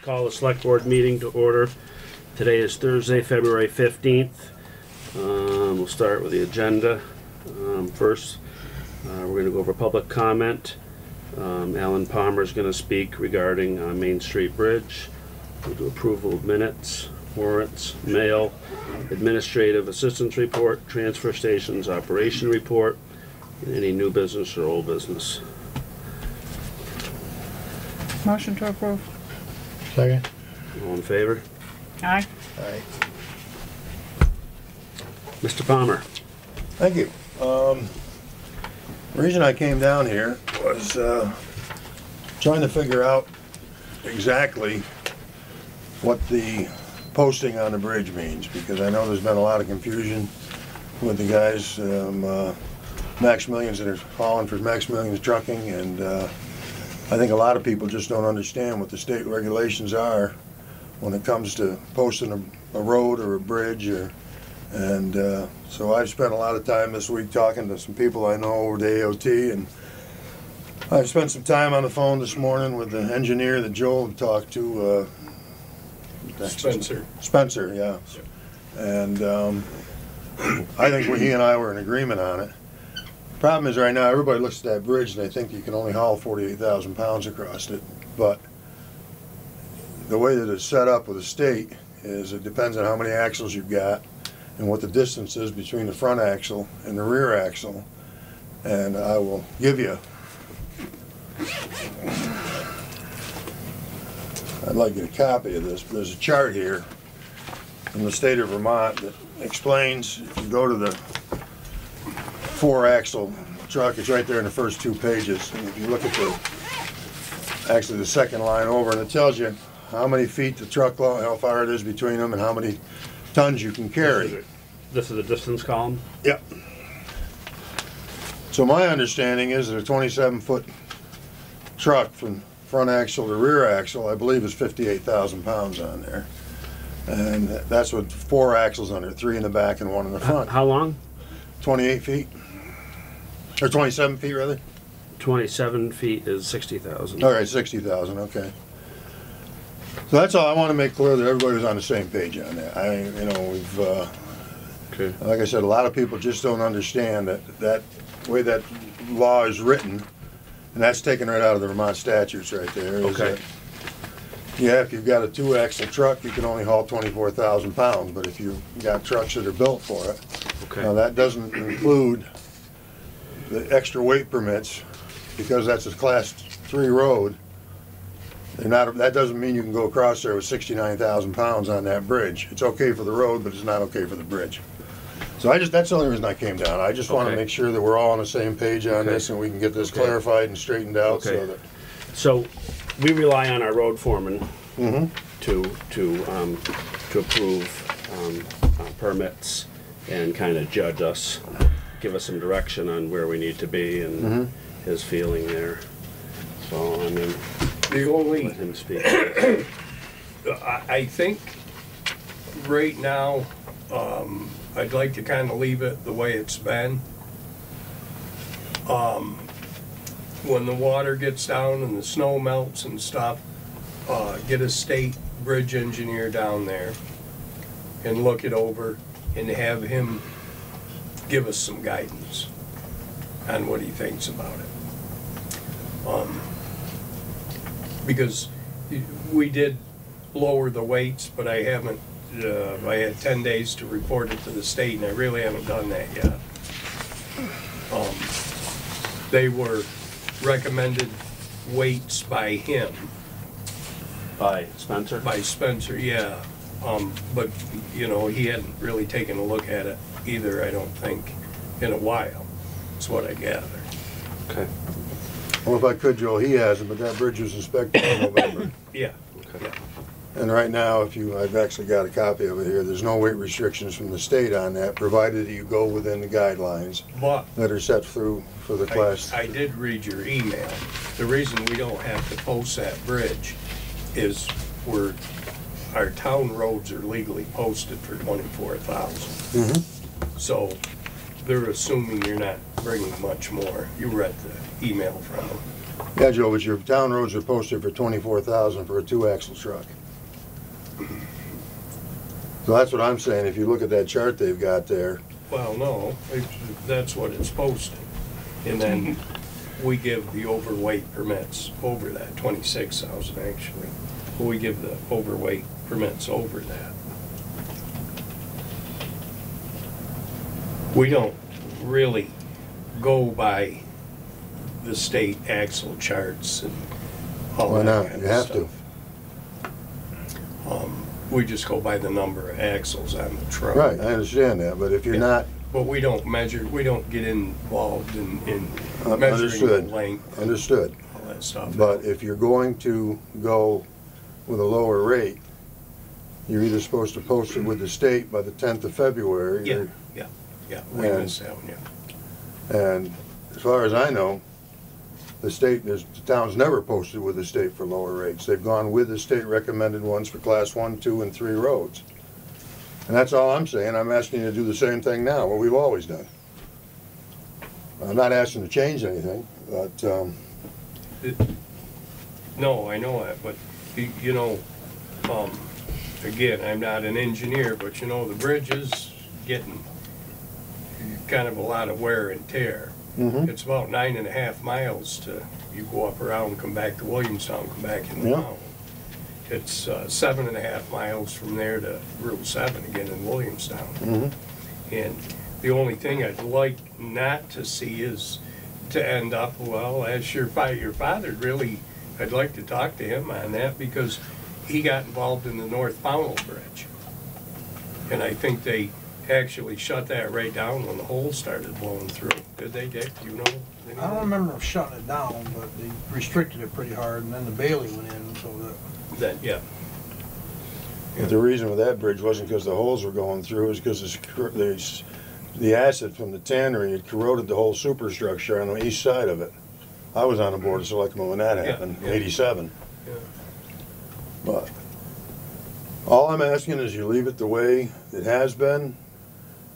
Call the select board meeting to order. Today is Thursday, February 15th. We'll start with the agenda. First, we're going to go over public comment. Alan Palmer is going to speak regarding Main Street Bridge. We'll do approval of minutes, warrants, mail, administrative assistance report, transfer stations operation report, and any new business or old business. Motion to approve. Second. All in favor? Aye. Aye. Mr. Palmer. Thank you. The reason I came down here was trying to figure out exactly what the posting on the bridge means, because I know there's been a lot of confusion with the guys, Max Millions that are calling for Max Millions Trucking, and I think a lot of people just don't understand what the state regulations are when it comes to posting a road or a bridge. So I've spent a lot of time this week talking to some people I know over the AOT, and I've spent some time on the phone this morning with the engineer that Joel talked to. Spencer, yeah. And I think he and I were in agreement on it. Problem is, right now everybody looks at that bridge and they think you can only haul 48,000 pounds across it, but the way that it's set up with the state is it depends on how many axles you've got and what the distance is between the front axle and the rear axle. And I will give you, I'd like to get a copy of this, but there's a chart here from the state of Vermont that explains, if you go to the 4-axle truck, it's right there in the first 2 pages. And if you look at the second line over, and it tells you how many feet the truck long, how far it is between them, and how many tons you can carry. This is the distance column? Yep. So my understanding is that a 27-foot truck from front axle to rear axle, I believe, is 58,000 pounds on there. And that's with 4 axles under, 3 in the back and 1 in the front. How long? 28 feet. Or 27 feet, rather? 27 feet is 60,000. All right, 60,000, okay. So that's all. I want to make clear that everybody was on the same page on that. We've, okay. Like I said, a lot of people just don't understand that way that law is written, and that's taken right out of the Vermont statutes right there. Okay. If you've got a 2-axle truck, you can only haul 24,000 pounds, but if you've got trucks that are built for it, Okay. now that doesn't include the extra weight permits, because that's a class 3 road. That doesn't mean you can go across there with 69,000 pounds on that bridge. It's okay for the road, but it's not okay for the bridge. So that's the only reason I came down. I just want to make sure that we're all on the same page on this, and we can get this clarified and straightened out. Okay. So we rely on our road foreman to approve permits and kind of judge us, give us some direction on where we need to be, and his feeling there. So I mean, let him speak. I think right now I'd like to kind of leave it the way it's been. When the water gets down and the snow melts and stuff, get a state bridge engineer down there and look it over and have him give us some guidance on what he thinks about it. Because we did lower the weights, but I haven't, I had 10 days to report it to the state, and I really haven't done that yet. They were recommended weights by him. By Spencer? By Spencer, yeah. But, he hadn't really taken a look at it either, I don't think, in a while. That's what I gather. Okay. Well, if I could, Joel, he hasn't, but that bridge was inspected in November. Yeah. Okay. Yeah. And right now, I've actually got a copy of it here, there's no weight restrictions from the state on that, provided that you go within the guidelines that are set through for the class. I did read your email. The reason we don't have to post that bridge is our town roads are legally posted for 24,000. So they're assuming you're not bringing much more. You read the email from them. Yeah, Joe, but your town roads are posted for 24,000 for a 2-axle truck. So that's what I'm saying, if you look at that chart they've got there. Well, no, that's what it's posted. And then we give the overweight permits over that, 26,000 actually. We give the overweight permits over that. We don't really go by the state axle charts and all Why that not? kind You of have stuff. We just go by the number of axles on the truck. Right, I understand that, but if you're Yeah. not, But we don't measure, we don't get involved in measuring understood. the length, understood. all that stuff. But if you're going to go with a lower rate, you're either supposed to post it with the state by the 10th of February. Yeah, or- yeah, we And- missed that one, yeah. And as far as I know, the town's never posted with the state for lower rates. They've gone with the state recommended ones for class 1, 2, and 3 roads. And that's all I'm saying. I'm asking you to do the same thing now, what we've always done. I'm not asking to change anything, but, No, I know that, but, you know, again, I'm not an engineer, but you know, the bridge is getting kind of a lot of wear and tear. mhm. It's about 9.5 miles to, you go up around, come back to Williamstown, come back in the Yeah. town. It's 7.5 miles from there to Route 7 again in Williamstown. Mhm. And the only thing I'd like not to see is to end up, well, as your father really, I'd like to talk to him on that because he got involved in the North Pownal Bridge. And I think they actually shut that right down when the holes started blowing through. Did they, Dick? Do you know? I don't remember them shutting it down, but they restricted it pretty hard, and then the Bailey went in, so that, Yeah. But the reason with that bridge wasn't because the holes were going through, it was because the acid from the tannery had corroded the whole superstructure on the east side of it. I was on the board of selectmen when that happened, in Yeah. '87. Yeah. But all I'm asking is you leave it the way it has been.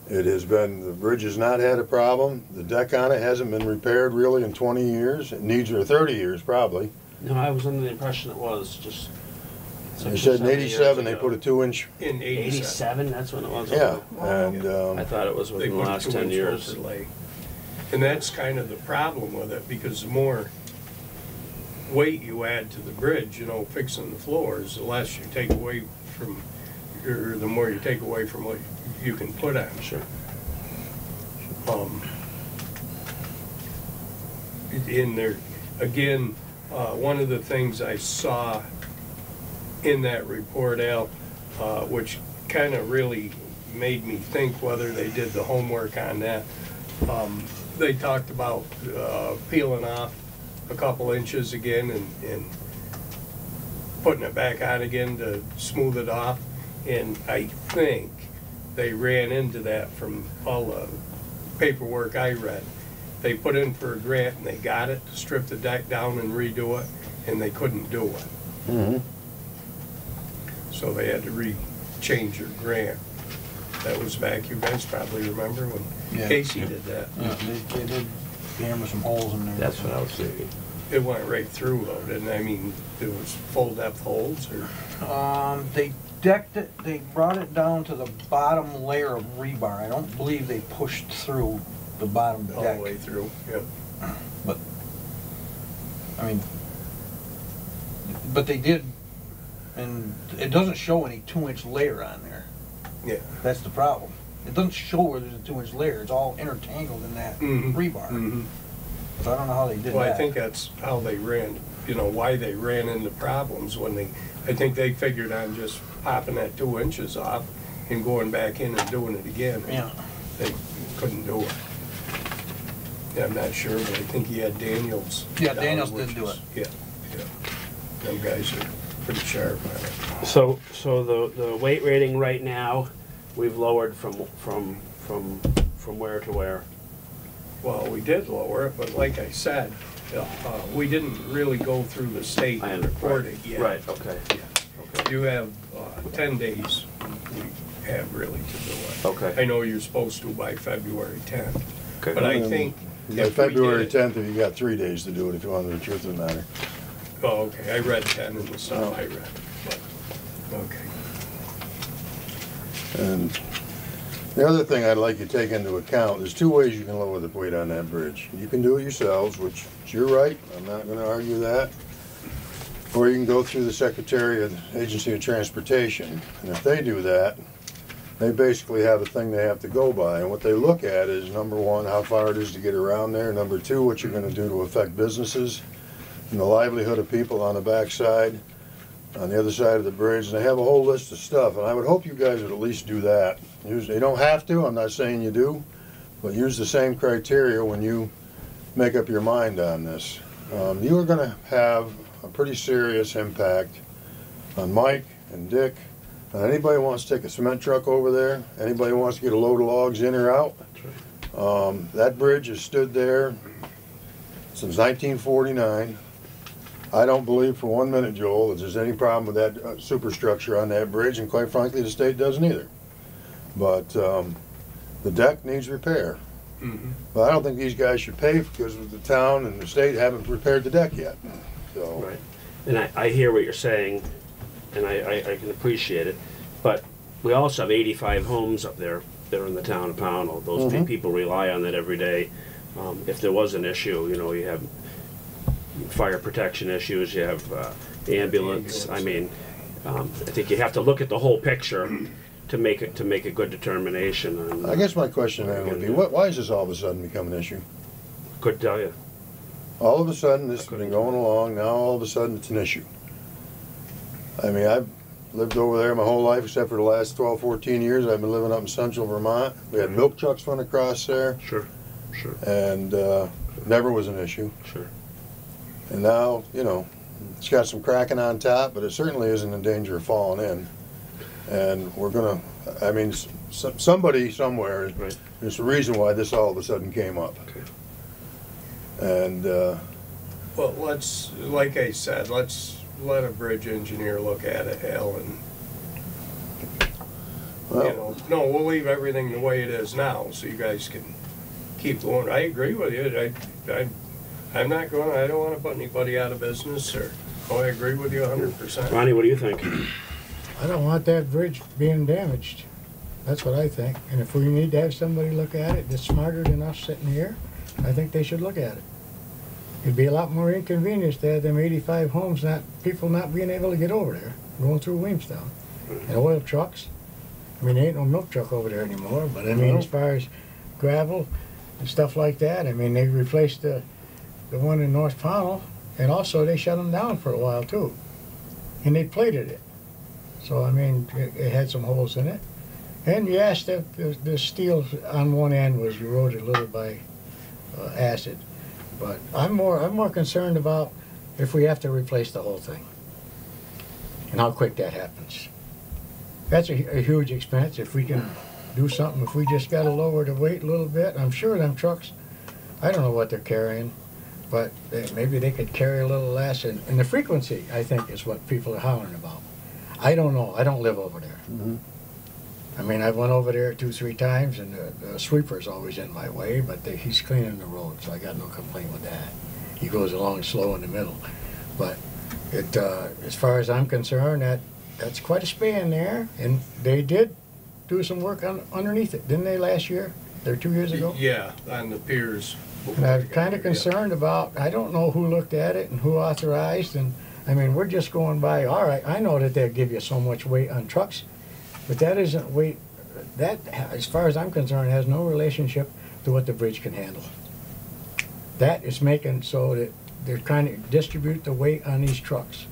It has been, the bridge has not had a problem. The deck on it hasn't been repaired really in 20 years. It needs, or 30 years probably. No, I was under the impression it was just. They 6 or said in 7 years '87 they ago. put a 2-inch, In 87. 87, that's when it was? yeah, and, I thought it was They within the put a last 10 2-inch years. overlay. And that's kind of the problem with it, because the more weight you add to the bridge, you know, fixing the floors, the less you take away from, or the more you take away from what you can put on. Sure. In there, again, one of the things I saw in that report, Al, which kind of really made me think whether they did the homework on that. They talked about peeling off a couple inches again and putting it back on again to smooth it off. And I think they ran into that from all the paperwork I read. They put in for a grant and they got it to strip the deck down and redo it, and they couldn't do it. mhm. So they had to change their grant. That was back, you guys probably remember when Yeah. Casey did that. they did hammer some holes in there. That's what I was thinking. It went right through though, didn't it? I mean, it was full depth holes or, They decked it, they brought it down to the bottom layer of rebar. I don't believe they pushed through the bottom all the deck. way through, yeah. I mean, but they did, and it doesn't show any 2-inch layer on there. Yeah. That's the problem. It doesn't show where there's a 2-inch layer. It's all intertangled in that Mhm. rebar. Mhm. So I don't know how they did Well, that. I think that's how they ran, you know, why they ran into problems when I think they figured on just popping that 2 inches off and going back in and doing it again. Yeah. They couldn't do it. Yeah, I'm not sure, but I think he had Daniels. Yeah, down, Daniels which did do is- Yeah, yeah. Them guys are pretty sharp on it. So the weight rating right now, we've lowered from where to where? Well, we did lower it, but like I said, we didn't really go through the state I and understand. report it yet. Right, okay. Okay. You have 10 days, we have really to do it. Okay. I know you're supposed to by February 10th, Okay. but I think By we February did it. 10th, you got 3 days to do it if you want to know the truth of the matter. Oh, okay, I read 10 in the stuff Oh. I read, but, okay. And the other thing I'd like you to take into account, there's 2 ways you can lower the weight on that bridge. You can do it yourselves, which is your right, I'm not gonna argue that. Or you can go through the Secretary of the Agency of Transportation. And if they do that, they basically have a thing they have to go by. And what they look at is, number 1, how far it is to get around there. Number 2, what you're gonna do to affect businesses and the livelihood of people on the backside, on the other side of the bridge. And they have a whole list of stuff. And I would hope you guys would at least do that. You don't have to, I'm not saying you do, but use the same criteria when you make up your mind on this. You are gonna have a pretty serious impact on Mike and Dick, on anybody who wants to take a cement truck over there, anybody who wants to get a load of logs in or out. That bridge has stood there since 1949. I don't believe for 1 minute, Joel, that there's any problem with that superstructure on that bridge, and quite frankly, the state doesn't either. But the deck needs repair. Mhm. But I don't think these guys should pay because the town and the state haven't repaired the deck yet. So, Right. And I hear what you're saying, and I can appreciate it, but we also have 85 homes up there that are in the town of Pownal. Those Mhm. people rely on that every day. If there was an issue, you know, you have fire protection issues, you have ambulance. I mean, I think you have to look at the whole picture to make a good determination. On, I guess my question then would be, why is this all of a sudden become an issue? Could tell you. All of a sudden, this has been going along, now all of a sudden it's an issue. I mean, I've lived over there my whole life except for the last 12, 14 years. I've been living up in central Vermont. We had milk trucks run across there, Sure, sure, and never was an issue. sure. And now, you know, it's got some cracking on top, but it certainly isn't in danger of falling in. And we're gonna, I mean, somebody somewhere, Right. there's a reason why this all of a sudden came up. Okay. And, Well, let's, like I said, let's let a bridge engineer look at it, Al, and, you well, know, no, we'll leave everything the way it is now, so you guys can keep going. I agree with you, I'm not going, I don't wanna put anybody out of business, or, oh, I agree with you 100%. Ronnie, what do you think? I don't want that bridge being damaged. That's what I think. And if we need to have somebody look at it that's smarter than us sitting here, I think they should look at it. It'd be a lot more inconvenience to have them 85 homes, people not being able to get over there, going through Williamstown. And oil trucks. I mean, there ain't no milk truck over there anymore, but I mean, No. as far as gravel and stuff like that, I mean, they replaced the one in North Pownal, and also they shut them down for a while too. And they plated it. So, I mean, it had some holes in it. And yes, the steel on one end was eroded a little by acid. But I'm more concerned about if we have to replace the whole thing and how quick that happens. That's a huge expense. If we can do something, if we just got to lower the weight a little bit, I'm sure them trucks, I don't know what they're carrying, but maybe they could carry a little less. And the frequency, I think, is what people are hollering about. I don't know. I don't live over there. mhm. I mean, I went over there 2, 3 times, and the sweeper's always in my way, but he's cleaning the road, so I got no complaint with that. He goes along slow in the middle. But as far as I'm concerned, that's quite a span there, and they did do some work underneath it, didn't they, last year? Or 2 years ago? Yeah, on the piers. And I'm kind of concerned about, I don't know who looked at it and who authorized, and I mean, we're just going by, all right, I know that they'll give you so much weight on trucks, but that isn't weight, that, as far as I'm concerned, has no relationship to what the bridge can handle. That is making so that they're trying to distribute the weight on these trucks.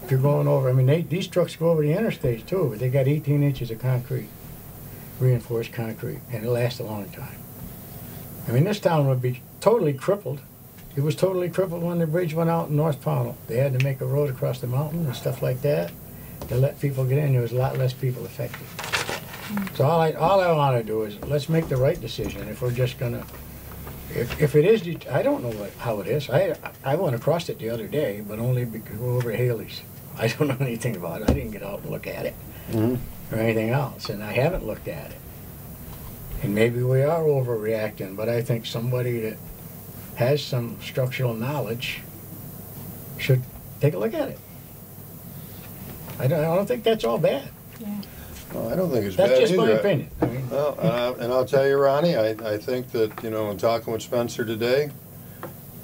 If you're going over, I mean, these trucks go over the interstates too, but they got 18 inches of concrete, reinforced concrete, and it lasts a long time. I mean, this town would be totally crippled. It was totally crippled when the bridge went out in North Pownal. They had to make a road across the mountain and stuff like that to let people get in. There was a lot less people affected. So all I want to do is let's make the right decision. If we're just gonna, if it is, I don't know how it is. I went across it the other day, but only because we're over Haley's. I don't know anything about it. I didn't get out and look at it Mhm. or anything else, and I haven't looked at it. And maybe we are overreacting, but I think somebody that has some structural knowledge should take a look at it. I don't think that's all bad. Yeah. Well, I don't think it's That's bad just my either. opinion. I mean, Well, and I'll tell you, Ronnie, I think that, you know, in talking with Spencer today,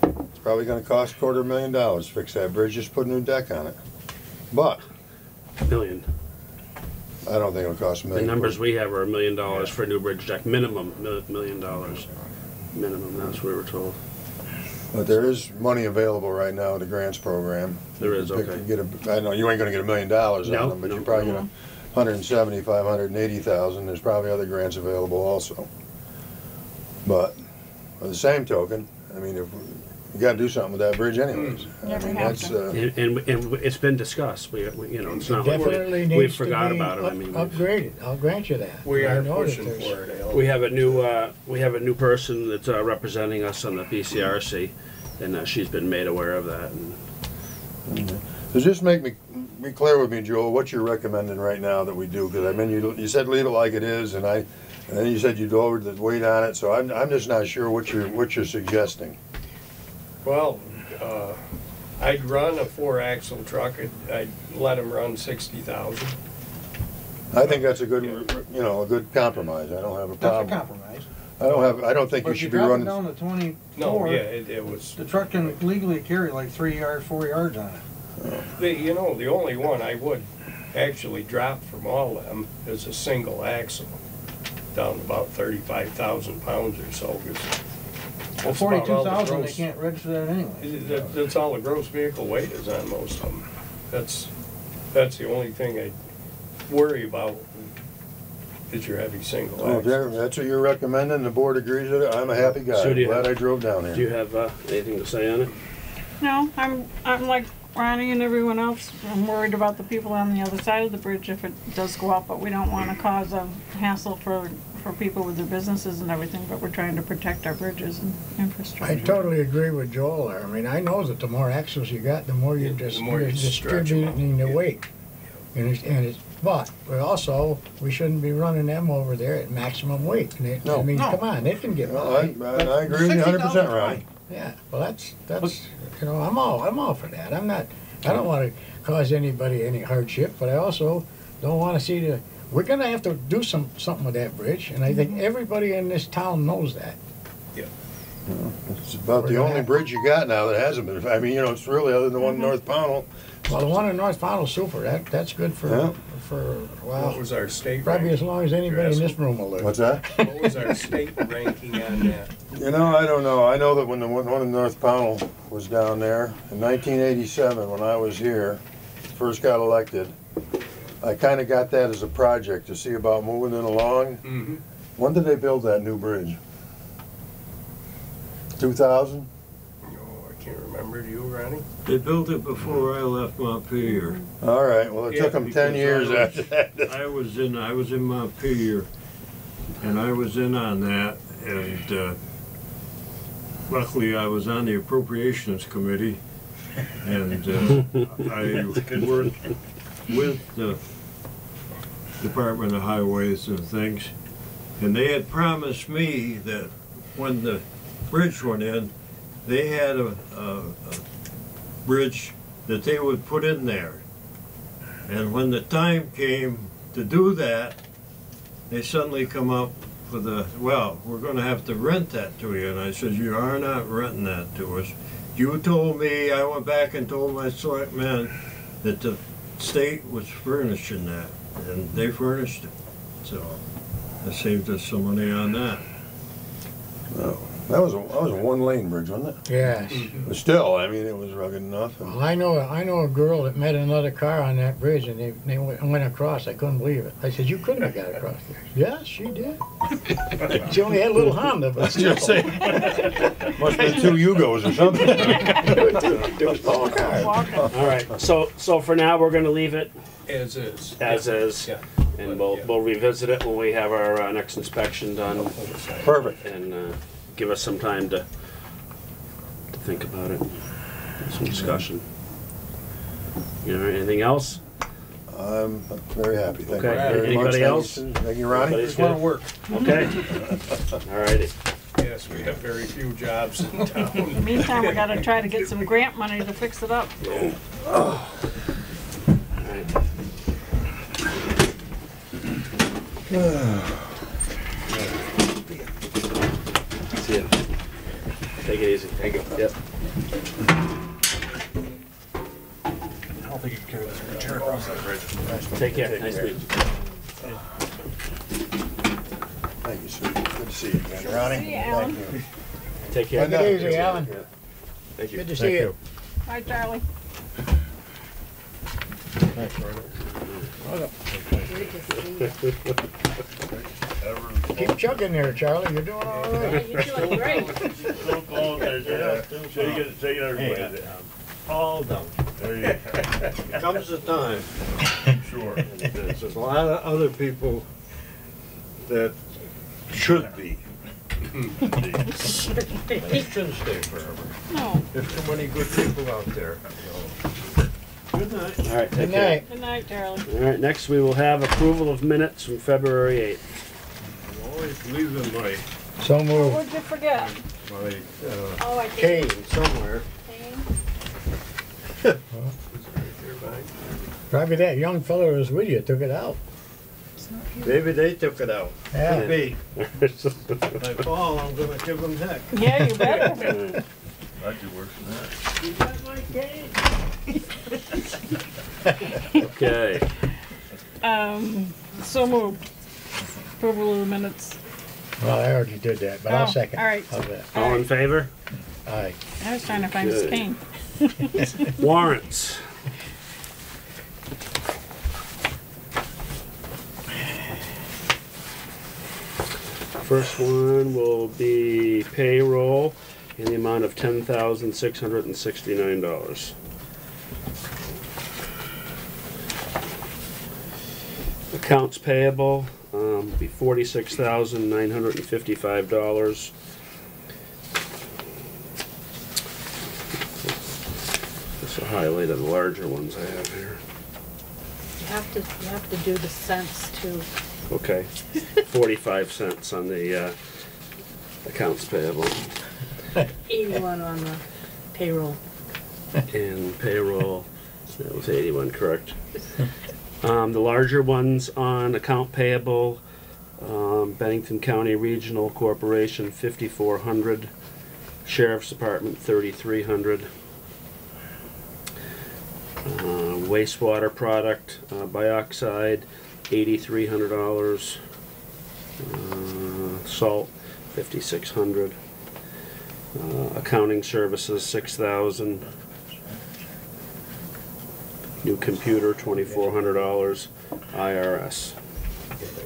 it's probably gonna cost $250,000 to fix that bridge, just put a new deck on it. But Million. I don't think it'll cost a The million. numbers we have are $1 million for a new bridge deck, minimum, $1 million. Minimum, that's what we were told. But there is money available right now in the grants program. There is, You can okay. Get a, I know you ain't gonna get $1 million on No, them, but no. you're probably gonna 175, 180,000. There's probably other grants available also. But by the same token, I mean, if you gotta do something with that bridge anyways. Yeah, I we mean, have that's, to. And it's been discussed. We you know, it's not like definitely we needs forgot to be about it. I mean, upgraded. I'll grant you that. We I are know that pushing there's- for it, Al. we have a new person that's representing us on the PCRC, and she's been made aware of that. And So just be clear with me, Joel, what you're recommending right now that we do, because I mean, you said leave it like it is, and then you said you'd lowered the weight on it, so I'm just not sure what you're suggesting. Well, I'd run a 4-axle truck, I'd let them run 60,000. I think that's a good, you know, a good compromise. I don't have a That's a problem. compromise. I don't think But you if you should be drop it running. down to 24, No, yeah, it was, the truck can legally carry like 3 yards, 4 yards on it. you know, the only one I would actually drop from all of them is a single axle, down to about 35,000 pounds or so. 'Cause Well, that's about all the 42,000, they gross- can't register that anyway. That's all the gross vehicle weight is on most of them. That's the only thing I worry about, is your heavy single Oh, if axle. that's what you're recommending, the board agrees with it, I'm a happy guy. So do you Glad have- I drove down do you here. have anything to say on it? No, I'm like Ronnie and everyone else. I'm worried about the people on the other side of the bridge if it does go up, but we don't want to cause a hassle for people with their businesses and everything, but we're trying to protect our bridges and infrastructure. I totally agree with Joel there. I mean, I know that the more axles you got, the more you're Yeah, just the more you stretch 'em out. distributing the Yeah. weight. But we shouldn't be running them over there at maximum weight. No. I mean, No. come on, they can get Well, by. I agree with you 100%, Ronnie. Yeah, well, that's you know, I'm all for that. I don't want to cause anybody any hardship, but I also don't want to see we're gonna have to do something with that bridge, and I think everybody in this town knows that. It's about We're the gonna only have- bridge you got now that hasn't been, I mean, you know, it's really other than the one in North Pownal. Well, the one in North Pownell's super. That's good Yeah. for What wow, was our state probably ranking? as long as anybody in this room will live. What's that? What was our state ranking on that? You know, I don't know. I know that when the one in North Pownal was down there in 1987, when I was here, first got elected, I kind of got that as a project to see about moving it along. Mm-hmm. When did they build that new bridge? 2000? Oh, I can't remember. Do you, Ronnie? They built it before I left Montpelier. All right. Well, it Yeah, took them 10 because years I was- after that. I was in Montpelier, and I was in on that, and luckily I was on the Appropriations Committee, and I worked with the Department of Highways and things, and they had promised me that when the bridge went in, they had a bridge that they would put in there. And when the time came to do that, they suddenly come up with well, we're gonna have to rent that to you. And I said, you are not renting that to us. You told me, I went back and told my selectmen that the state was furnishing that, and they furnished it. So I saved us some money on that. That was a one-lane bridge, wasn't it? Yes. But still, I mean, it was rugged enough. Well, I know a girl that met another car on that bridge, and they went across. I couldn't believe it. I said, "You couldn't have got across there." Yes, she did. She only had a little Honda, but still. Must have been 2 Yugos or something. It was all cars. Walking. All right. So for now, we're going to leave it As is. as is, Yeah. and we'll revisit it when we have our next inspection done, Perfect. and give us some time to think about it, some discussion. You know, anything else? I'm very happy. Thank you Okay, very much. anybody Thank you, else? Susan. Thank you, Ronnie. Anybody's Just wanna good? work. Okay. Alrighty. Yes, we have very few jobs in In town. the meantime, we gotta try to get some grant money to fix it up. Alright. See ya. Take it easy. Thank you. Yep. I don't think you can carry this chair across that bridge. Take care. Nice to meet you. Thank you, Susan. Good to see you again. Ronnie? See you, Alan. Thank you. Take care. Bye now. Take it easy, Alan. Thank you. Good to see you. Bye, Charlie. Keep chugging there, Charlie. You're doing all right. You're doing great. Don't call there, shake everybody. All done. There you go. Comes the time. Sure. There's a lot of other people that should be. They shouldn't stay forever. No. There's too many good people out there. Good night. Alright, Good take care. night. Good night, Charlie. Alright, next we will have approval of minutes from February 8th. I'm always leaving my, So moved. What'd you forget? my Oh, I did. cane somewhere. Probably that young fella who was with you took it out. Maybe they took it out. Yeah. Could be. If I fall, I'm gonna give them heck. Yeah, you better. That could work for that. Okay. So moved. Approval of the minutes. Well, I already did that, but I'll Oh, second. all right. How's that? All in favor? Aye. I was trying to find his Good. cane. Warrants. First one will be payroll in the amount of $10,669. Accounts payable, be $46,955. Just a highlight of the larger ones I have here. You have to do the cents too. Okay, 45 cents on the accounts payable. 81 on the payroll. And payroll, that was 81, correct. The larger ones on account payable, Bennington County Regional Corporation, 5,400. Sheriff's Department, 3,300. Wastewater product, bioxide, $8,300. Salt, $5,600. Accounting services, $6,000. New computer, $2,400. IRS.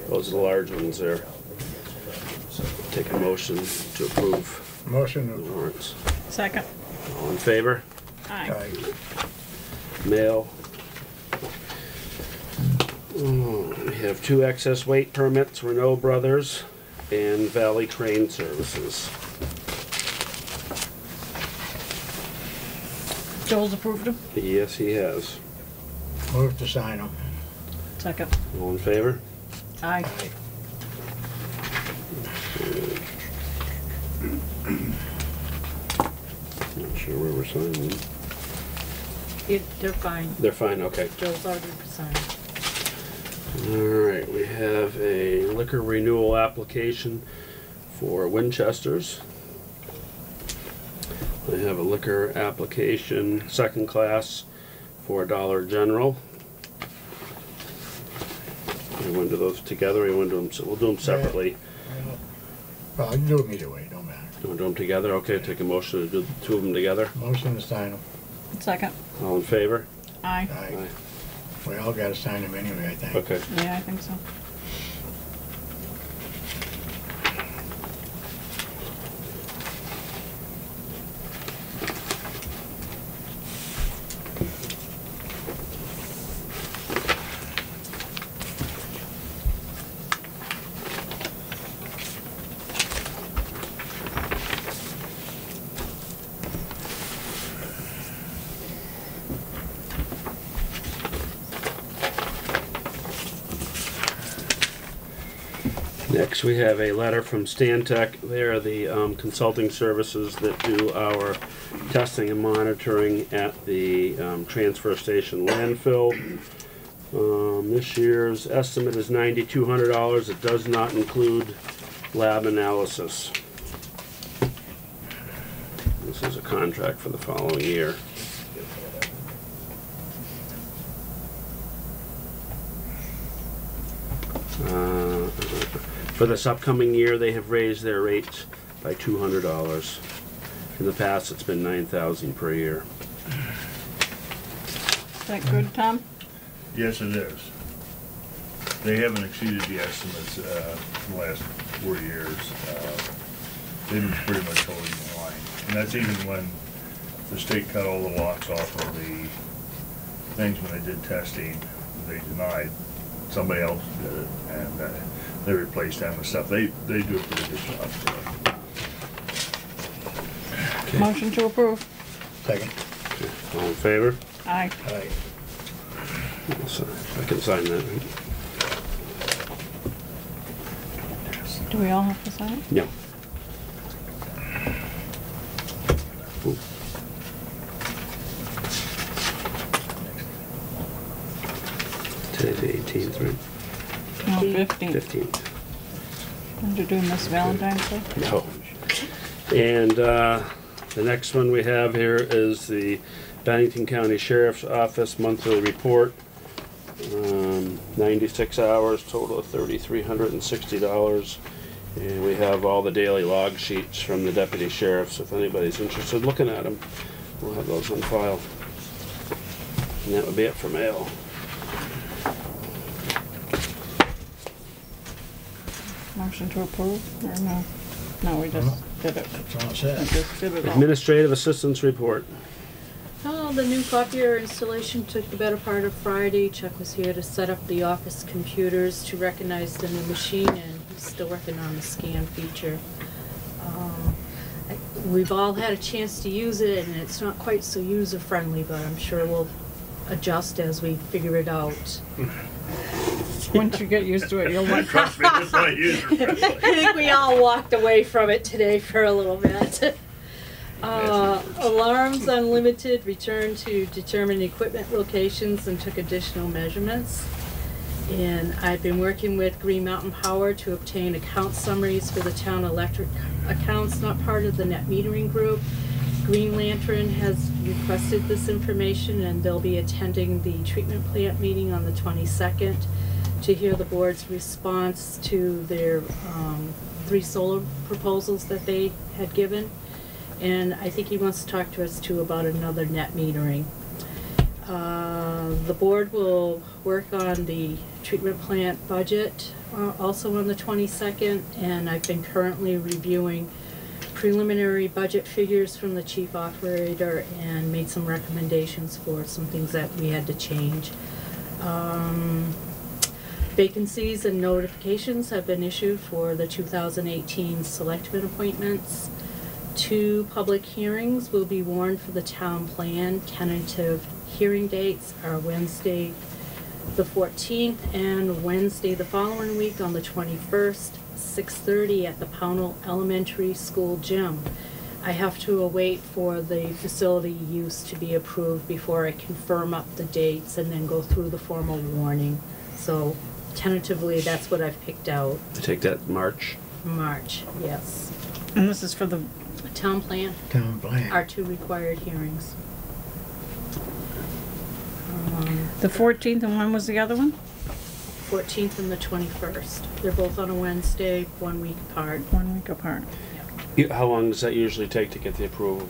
Those are the large ones there. Take a motion to approve Motion the to warrants. Second. All in favor? Aye. Aye. Mail. We have 2 excess weight permits, Renault Brothers and Valley Train Services. Joel's approved them. Yes, he has. Move to sign them. Second. All in favor? Aye. Not sure where we're signing. They're fine. They're fine, okay. Joel's already signed. Alright, we have a liquor renewal application for Winchester's. We have a liquor application, second class, for Dollar General. We want to do those together, we want to do them, we'll do them separately. Well, you can do them either way, don't matter. You want to do them together? Okay, take a motion to do the 2 of them together. Motion to sign them. Second. All in favor? Aye. Aye. Aye. We all gotta sign them anyway, I think. Okay. Yeah, I think so. Next, we have a letter from Stantec. They are the consulting services that do our testing and monitoring at the transfer station landfill. This year's estimate is $9,200. It does not include lab analysis. This is a contract for the following year. For this upcoming year, they have raised their rates by $200. In the past, it's been $9,000 per year. Is that good, Tom? Yes, it is. They haven't exceeded the estimates the last 4 years. They've been pretty much holding the line. And that's even when the state cut all the locks off of the things when they did testing. They denied. Somebody else did it, and they replaced them with stuff. They do a pretty good job. Okay. Motion to approve. Second. Okay. All in favor? Aye. Aye. So I can sign that, right? Do we all have to sign it? Yeah. Ooh. Today's the 18th, right? No, 15th. 15th. And you're doing this Valentine's Day? No. And the next one we have here is the Bennington County Sheriff's Office monthly report. 96 hours, total of $3,360. And we have all the daily log sheets from the deputy sheriffs. If anybody's interested in looking at them, we'll have those on file. And that would be it for mail. Motion to approve, or no? No, we just did it. That's all it We says. just did it all. Administrative assistance report. Oh, the new copier installation took the better part of Friday. Chuck was here to set up the office computers to recognize the new machine, and he's still working on the scan feature. We've all had a chance to use it, and it's not quite so user-friendly, but I'm sure we'll adjust as we figure it out. Once you get used to it, you'll like. Trust me, it's not user-friendly. I think we all walked away from it today for a little bit. Alarms Unlimited returned to determine equipment locations and took additional measurements. And I've been working with Green Mountain Power to obtain account summaries for the town electric accounts not part of the net metering group. Green Lantern has requested this information, and they'll be attending the treatment plant meeting on the 22nd to hear the board's response to their 3 solar proposals that they had given. And I think he wants to talk to us too about another net metering. The board will work on the treatment plant budget also on the 22nd, and I've been currently reviewing preliminary budget figures from the chief operator and made some recommendations for some things that we had to change. Vacancies and notifications have been issued for the 2018 selectmen appointments. 2 public hearings will be warned for the town plan. Tentative hearing dates are Wednesday the 14th and Wednesday the following week on the 21st, 6:30 at the Pownal Elementary School gym. I have to await for the facility use to be approved before I confirm up the dates and then go through the formal warning. So tentatively, that's what I've picked out. I take that March. March, yes. And this is for the, Town plan, Town plan. our 2 required hearings. the 14th, and when was the other one? 14th and the 21st. They're both on a Wednesday, 1 week apart. 1 week apart. How long does that usually take to get the approval?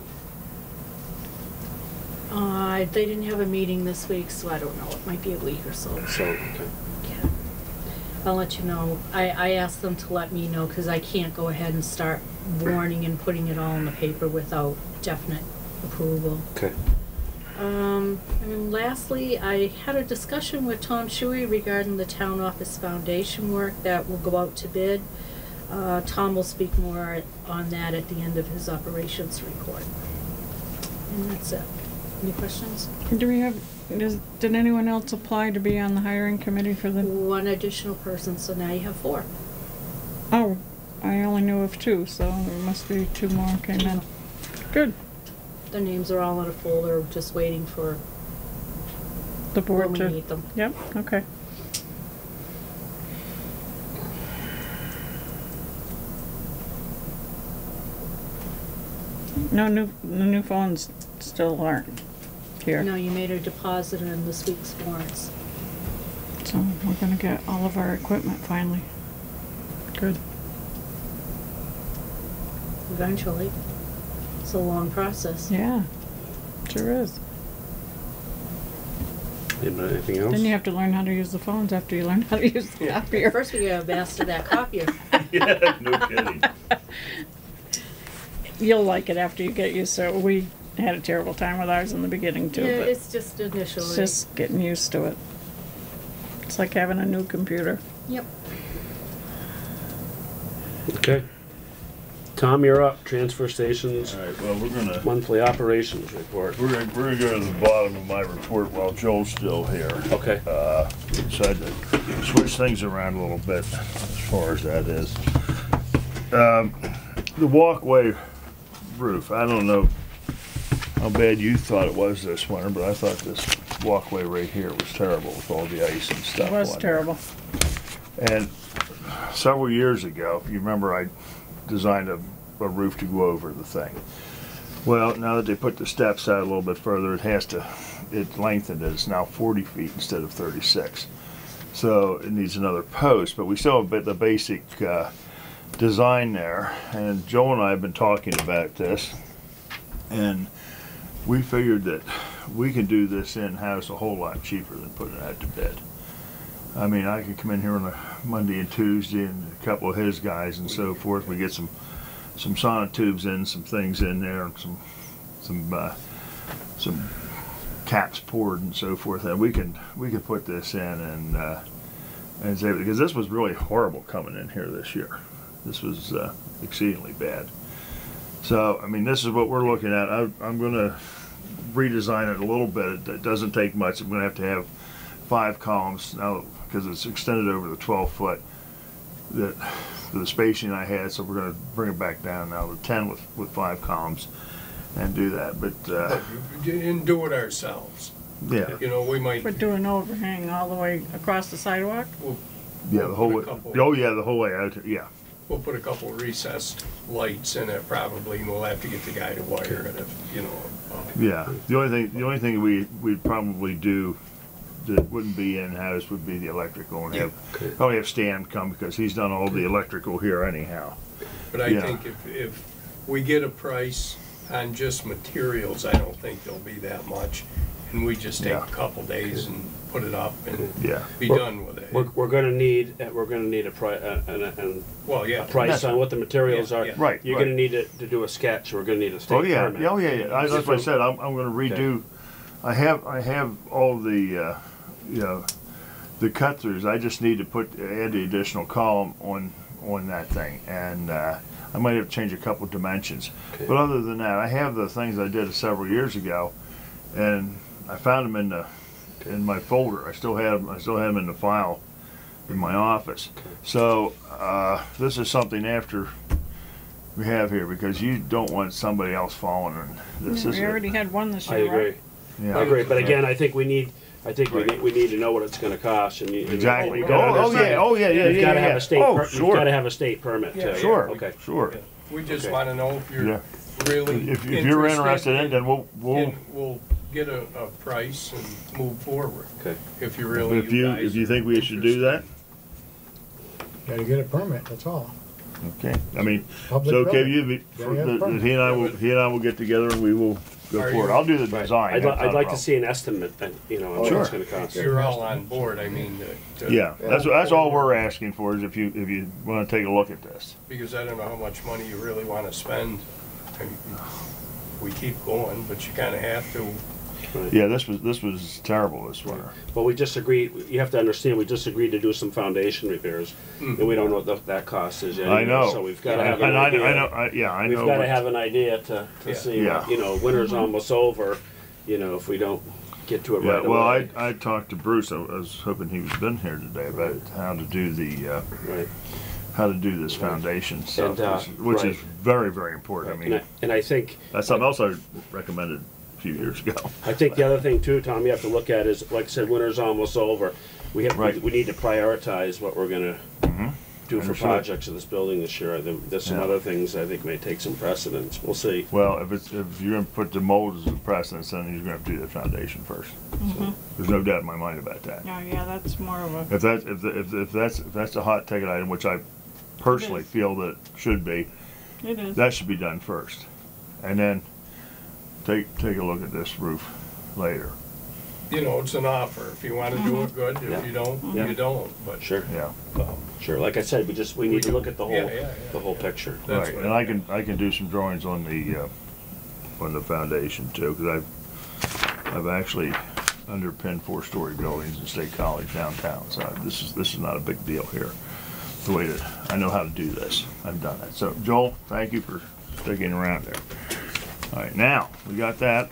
They didn't have a meeting this week, so I don't know. It might be a week or so. So, okay. Yeah. I'll let you know. I asked them to let me know because I can't go ahead and start warning and putting it all in the paper without definite approval. Okay. And lastly, I had a discussion with Tom Shuey regarding the town office foundation work that will go out to bid. Tom will speak more on that at the end of his operations report. And that's it. Any questions? Do we have, did anyone else apply to be on the hiring committee for the? 1 additional person, so now you have 4. Oh, I only knew of two, so there must be two more came in. Good. Their names are all in a folder, just waiting for The when board we to, meet them. yep, okay. No new, the new phones still aren't here. No, you made a deposit in this week's warrants. So we're gonna get all of our equipment finally. Good. Eventually. It's a long process. Yeah, sure is. Anything else? Then you have to learn how to use the phones after you learn how to use the copier. First we gotta master that copier. Yeah, no kidding. You'll like it after you get used to it. We had a terrible time with ours in the beginning too, Yeah, but it's just initially. it's just getting used to it. It's like having a new computer. Yep. Okay. Tom, you're up. Transfer stations, All right, well, we're gonna monthly operations report. go to the bottom of my report while Joel's still here. Okay. Decided to switch things around a little bit as far as that is. The walkway roof, I don't know how bad you thought it was this winter, but I thought this walkway right here was terrible with all the ice and stuff. It was on terrible. there. And several years ago, if you remember, I designed a roof to go over the thing. Well, now that they put the steps out a little bit further, it lengthened it. It's now 40 feet instead of 36. So it needs another post, but we still have the basic design there. And Joel and I have been talking about this, and we figured that we can do this in-house a whole lot cheaper than putting it out to bid. I mean, I could come in here on a Monday and Tuesday, and a couple of his guys and so forth. We get some sonotubes in, some things in there, and some caps poured and so forth. And we can put this in and say, because this was really horrible coming in here this year. This was exceedingly bad. So I mean, this is what we're looking at. I'm going to redesign it a little bit. It doesn't take much. I'm going to have 5 columns now, because it's extended over the 12-foot that the spacing I had, so we're going to bring it back down now to 10 with 5 columns and do that. But And do it ourselves. yeah, You know, we might, We're doing overhang all the way across the sidewalk. yeah, the whole way. Put a couple- Oh yeah, the whole way out. Yeah, we'll put a couple recessed lights in it probably, and we'll have to get the guy to wire it if, you know. yeah. The only thing we'd probably do that wouldn't be in-house would be the electrical, and probably have Stan come, because he's done all the electrical here anyhow. But I Yeah. think if we get a price on just materials, I don't think there'll be that much. And we just take Yeah. a couple days and put it up and Yeah. be done with it. We're gonna need a Well, yeah. price on what the materials Yeah, are. yeah. Right. You're right. gonna need to do a sketch. We're gonna need a state Oh yeah, permit. oh yeah. That's what I said. I'm going to redo. I have all the the cut throughs. I just need to add the additional column on that thing, and I might have to change a couple dimensions. Okay. But other than that, I have the things I did several years ago, and I found them in my folder. I still have them in the file in my office. So this is something after we have here, because you don't want somebody else following this. We already had one this I year, agree. right? Yeah. I agree. But again, I think we need Right. we need to know what it's going to cost, and Exactly. You gotta understand, yeah. You've got to have a state. Oh, You've sure. got to have a state permit Yeah, too. Sure. Okay. Sure. We just Okay. want to know if you're Yeah. really If you're interested in, then we'll. and we'll get a price and move forward. Okay. If you really, If you think we should do that, Gotta get a permit, that's all. okay. I mean, Public so okay, building. Gotta have a that permit. he and I will get together and we will go Are forward. you- I'll do the Right. design. I'd that's not a like to problem. see an estimate, on what Sure. it's going to cost. You're all on board, I mean, Yeah, that's all we're asking for, is if you want to take a look at this. because I don't know how much money you really want to spend. I mean, we keep going, but you kind of have to. Yeah, this was terrible this winter. Well, we just agreed. You have to understand. We just agreed to do some foundation repairs, and we don't know what that cost is yet. I know. So we've got to have And an I idea. know. I We've know. got to but- have an idea to Yeah. see. Yeah. Winter's almost over. If we don't get to it Yeah, right well, away. I talked to Bruce. I was hoping he was been here today about how to do the Right. how to do this foundation stuff, which right. is very, very important. I mean, And I think that's something else I recommended a few years ago. I think the other thing too, Tom, you have to look at is, like I said, winter's almost over. We Right. need to prioritize what we're gonna do for Understood. projects in this building this year. There's some Yeah. other things I think may take some precedence. We'll see. Well, if you're gonna put the mold as a precedent, then you're gonna have to do the foundation first. So, there's no doubt in my mind about that. Oh, yeah, that's more of a, If that's a hot ticket item, which I personally is. feel that should be, it is. that should be done first, and then take a look at this roof later. You know, it's an offer. If you wanna do it, good. Yeah. If you don't, Yeah. you don't, but. Sure, Yeah, sure. Like I said, we need to look at the whole, Yeah, yeah, the whole yeah. picture. That's right. what And I can do some drawings on the foundation too, because I've actually underpinned 4-story buildings in State College downtown. So this is not a big deal here. The way that I know how to do this, I've done it. So Joel, thank you for sticking around there. All right, now we got that.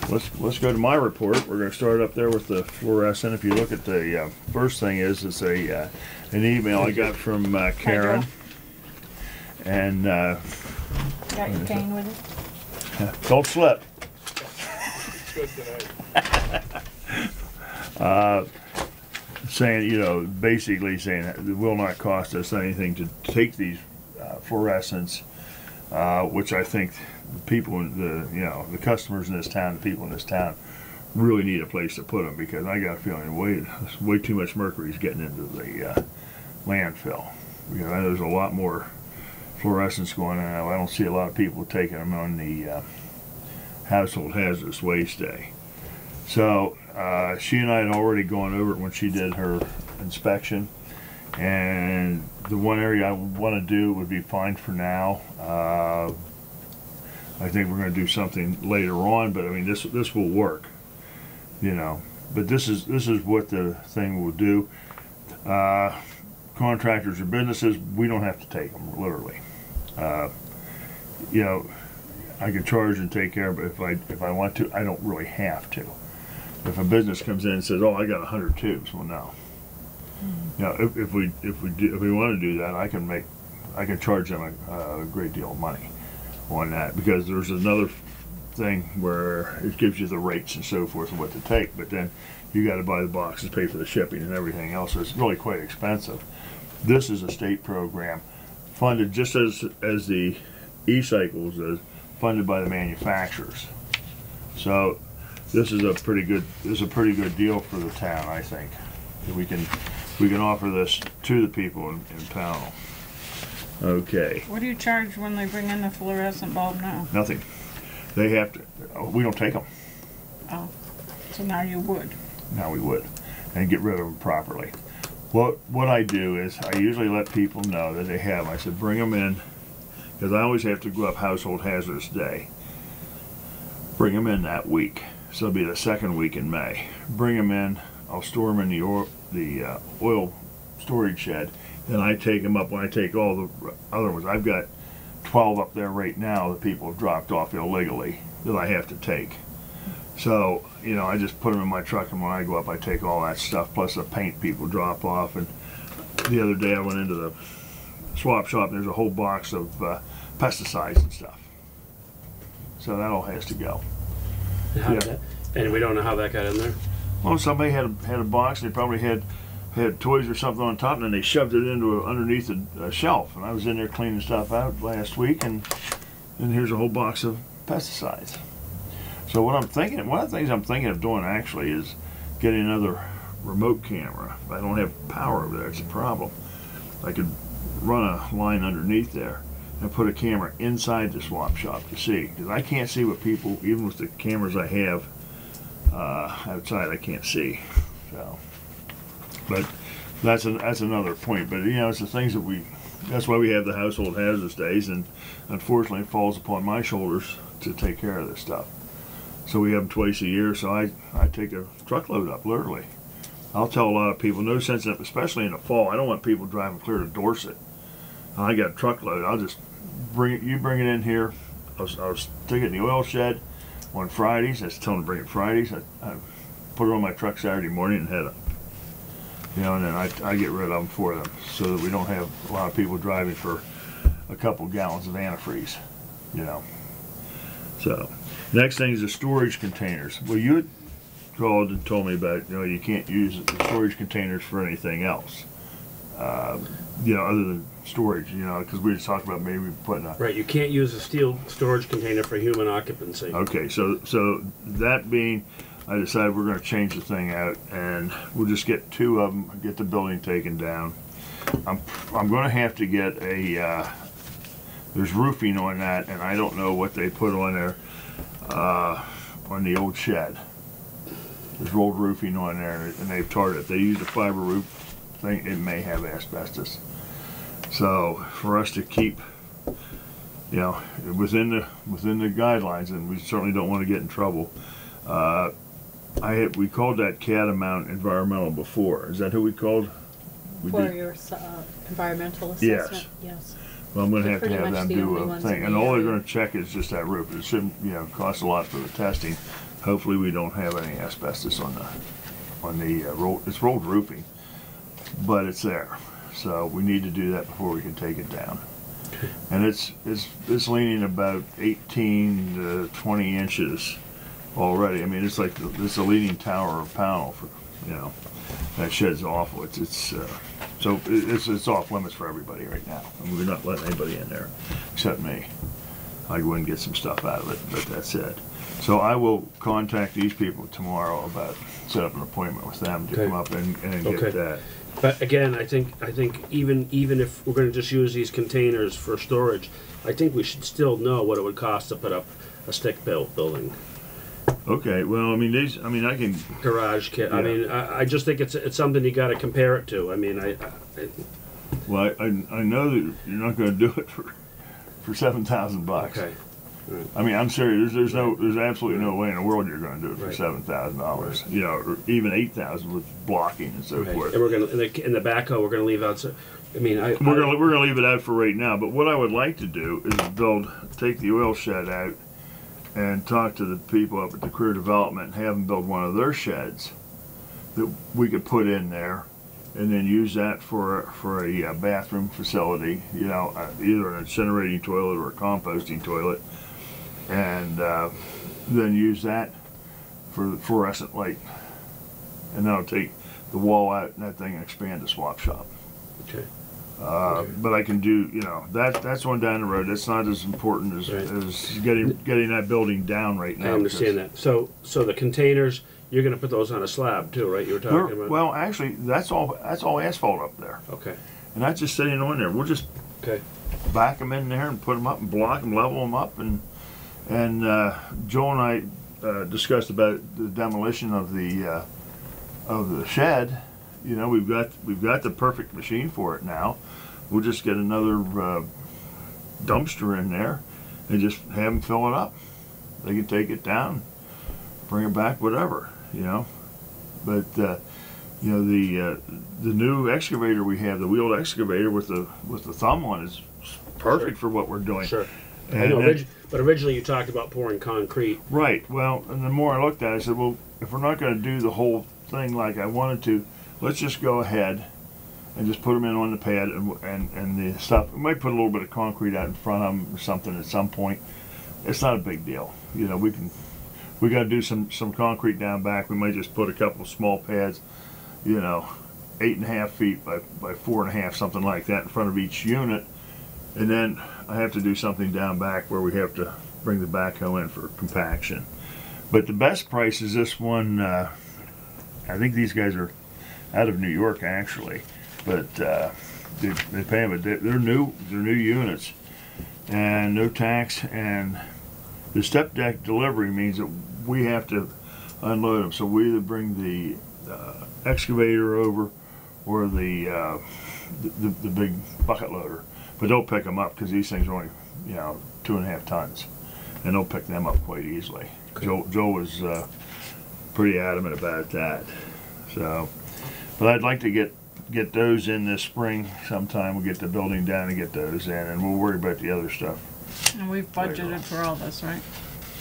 Let's go to my report. We're going to start up there with the fluorescent. If you look at the first thing it's an email I got from Karen, and Got your cane with you? don't slip. It's good tonight. Saying, basically saying that it will not cost us anything to take these fluorescents, which I think the people, the customers in this town, the people in this town, really need a place to put them, because I got a feeling way too much mercury is getting into the landfill. Because I know there's a lot more fluorescents going on. I don't see a lot of people taking them on the household hazardous waste day. So she and I had already gone over it when she did her inspection, and the one area I want to do would be fine for now. I think we're going to do something later on, but I mean this will work, But this is what the thing will do. Contractors or businesses, we don't have to take them literally. I can charge and take care of it if I want to. I don't really have to. If a business comes in and says, "Oh, I got 100 tubes," well, no. If we want to do that, I can charge them a great deal of money on that, because there's another thing where it gives you the rates and so forth and what to take, but then you got to buy the boxes, pay for the shipping and everything else. So it's really quite expensive. This is a state program funded just as the e-cycles is funded by the manufacturers. So this is a pretty good deal for the town, I think. We can offer this to the people in Pownal. Okay. What do you charge when they bring in the fluorescent bulb now? Nothing. They have to. We don't take them. Oh, so now you would. Now we would, and get rid of them properly. What I do is I usually let people know that they have them. I said, bring them in, because I always have to go up household hazardous day. Bring them in that week. So it'll be the second week in May. Bring them in. I'll store them in the oil storage shed. Then I take them up when I take all the other ones. I've got 12 up there right now that people have dropped off illegally that I have to take. So, I just put them in my truck, and when I go up, I take all that stuff, plus the paint people drop off. And the other day I went into the swap shop, and there's a whole box of pesticides and stuff. So that all has to go. And we don't know how that got in there? Well, somebody had a box, and they probably had toys or something on top, and then they shoved it underneath a shelf. And I was in there cleaning stuff out last week, and here's a whole box of pesticides. So what I'm thinking, one of the things I'm thinking of doing actually is getting another remote camera. I don't have power over there, it's a problem. I could run a line underneath there and put a camera inside the swap shop to see, because I can't see what people, even with the cameras I have outside, I can't see. So, but that's another point. But it's the things that that's why we have the household hazardous days, and unfortunately it falls upon my shoulders to take care of this stuff. So we have them twice a year, so I take a truckload up, literally. I'll tell a lot of people, no sense in it, especially in the fall. I don't want people driving clear to Dorset. I got a truckload. I'll just bring it in here. I'll stick it in the oil shed on Fridays. I just tell them to bring it Fridays. I put it on my truck Saturday morning and head up. You know, and then I get rid of them for them so that we don't have a lot of people driving for a couple gallons of antifreeze, you know. So, next thing is the storage containers. Well, you had called and told me about, you know, you can't use the storage containers for anything else, you know, other than storage, you know, because we just talked about maybe putting a... Right, you can't use a steel storage container for human occupancy. Okay, so that being, I decided we're going to change the thing out, and we'll just get 2 of them, get the building taken down. I'm going to have to get a, there's roofing on that, and I don't know what they put on there, on the old shed. There's rolled roofing on there, and they've tarred it. They used a fiber roof thing. It may have asbestos. So for us to keep, you know, within the guidelines, and we certainly don't want to get in trouble. We called that Catamount Environmental before. Is that who we called? For your environmental assessment? Yes. Well, I'm going to have to Pretty have much them the do only a ones thing, in and the all they're area. going to check is just that roof. It shouldn't, you know, cost a lot for the testing. Hopefully, we don't have any asbestos on the it's rolled roofing, but it's there. So we need to do that before we can take it down. And it's leaning about 18 to 20 inches already. I mean, it's like it's a leaning tower of Pownal for, you know, that shed's awful. It's off limits for everybody right now. I mean, we're not letting anybody in there except me. I go and get some stuff out of it, but that's it. So I will contact these people tomorrow about set up an appointment with them to come up and get that. But again, I think even if we're going to just use these containers for storage, I think we should still know what it would cost to put up a stick-built building. Okay, well, I mean, I can... Garage kit. Yeah. I mean, I just think it's something you got to compare it to. I mean, Well, I know that you're not going to do it for $7,000. Okay. Right. I mean, I'm serious. There's absolutely no way in the world you're going to do it for Right. $7,000. Right. You know, or even $8,000 with blocking and so Right. forth. And we're gonna in the backhoe we're gonna leave out. I mean, We're gonna leave it out for right now. But what I would like to do is take the oil shed out and talk to the people up at the career development and have them build one of their sheds that we could put in there, and then use that for a bathroom facility. You know, either an incinerating toilet or a composting toilet, and then use that for the fluorescent light, and that'll take the wall out and that thing and expand the swap shop. Okay. But I can do, you know, that's one down the road. That's not as important as, Right. as getting that building down right now. I understand that. So the containers, you're gonna put those on a slab too, right? You were talking about. Well, actually, that's all asphalt up there, Okay. and that's just sitting on there. We'll just Okay. back them in there and put them up and block them, level them up, and Joel and I discussed about the demolition of the shed. You know, we've got the perfect machine for it now. We'll just get another dumpster in there and just have them fill it up. They can take it down, bring it back, whatever, you know. But you know, the new excavator we have, the wheeled excavator with the thumb on, is perfect for what we're doing. Sure. And I know, then- but originally you talked about pouring concrete. Right. Well, and the more I looked at it, I said, well, if we're not going to do the whole thing like I wanted to, let's just go ahead and just put them in on the pad and the stuff. We might put a little bit of concrete out in front of them or something at some point. It's not a big deal. You know, we got to do some concrete down back. We might just put a couple of small pads, you know, 8.5 feet by 4.5, something like that, in front of each unit. And then I have to do something down back where we have to bring the backhoe in for compaction. But the best price is this one. I think these guys are out of New York actually, but they pay them. They're new units, and no tax. And the step deck delivery means that we have to unload them. So we either bring the excavator over or the big bucket loader. But they'll pick them up because these things are only, you know, 2.5 tons, and they'll pick them up quite easily. Okay. Joe was pretty adamant about that. So, but I'd like to get those in this spring sometime. We'll get the building down and get those in, and we'll worry about the other stuff. And we've budgeted for all this, right?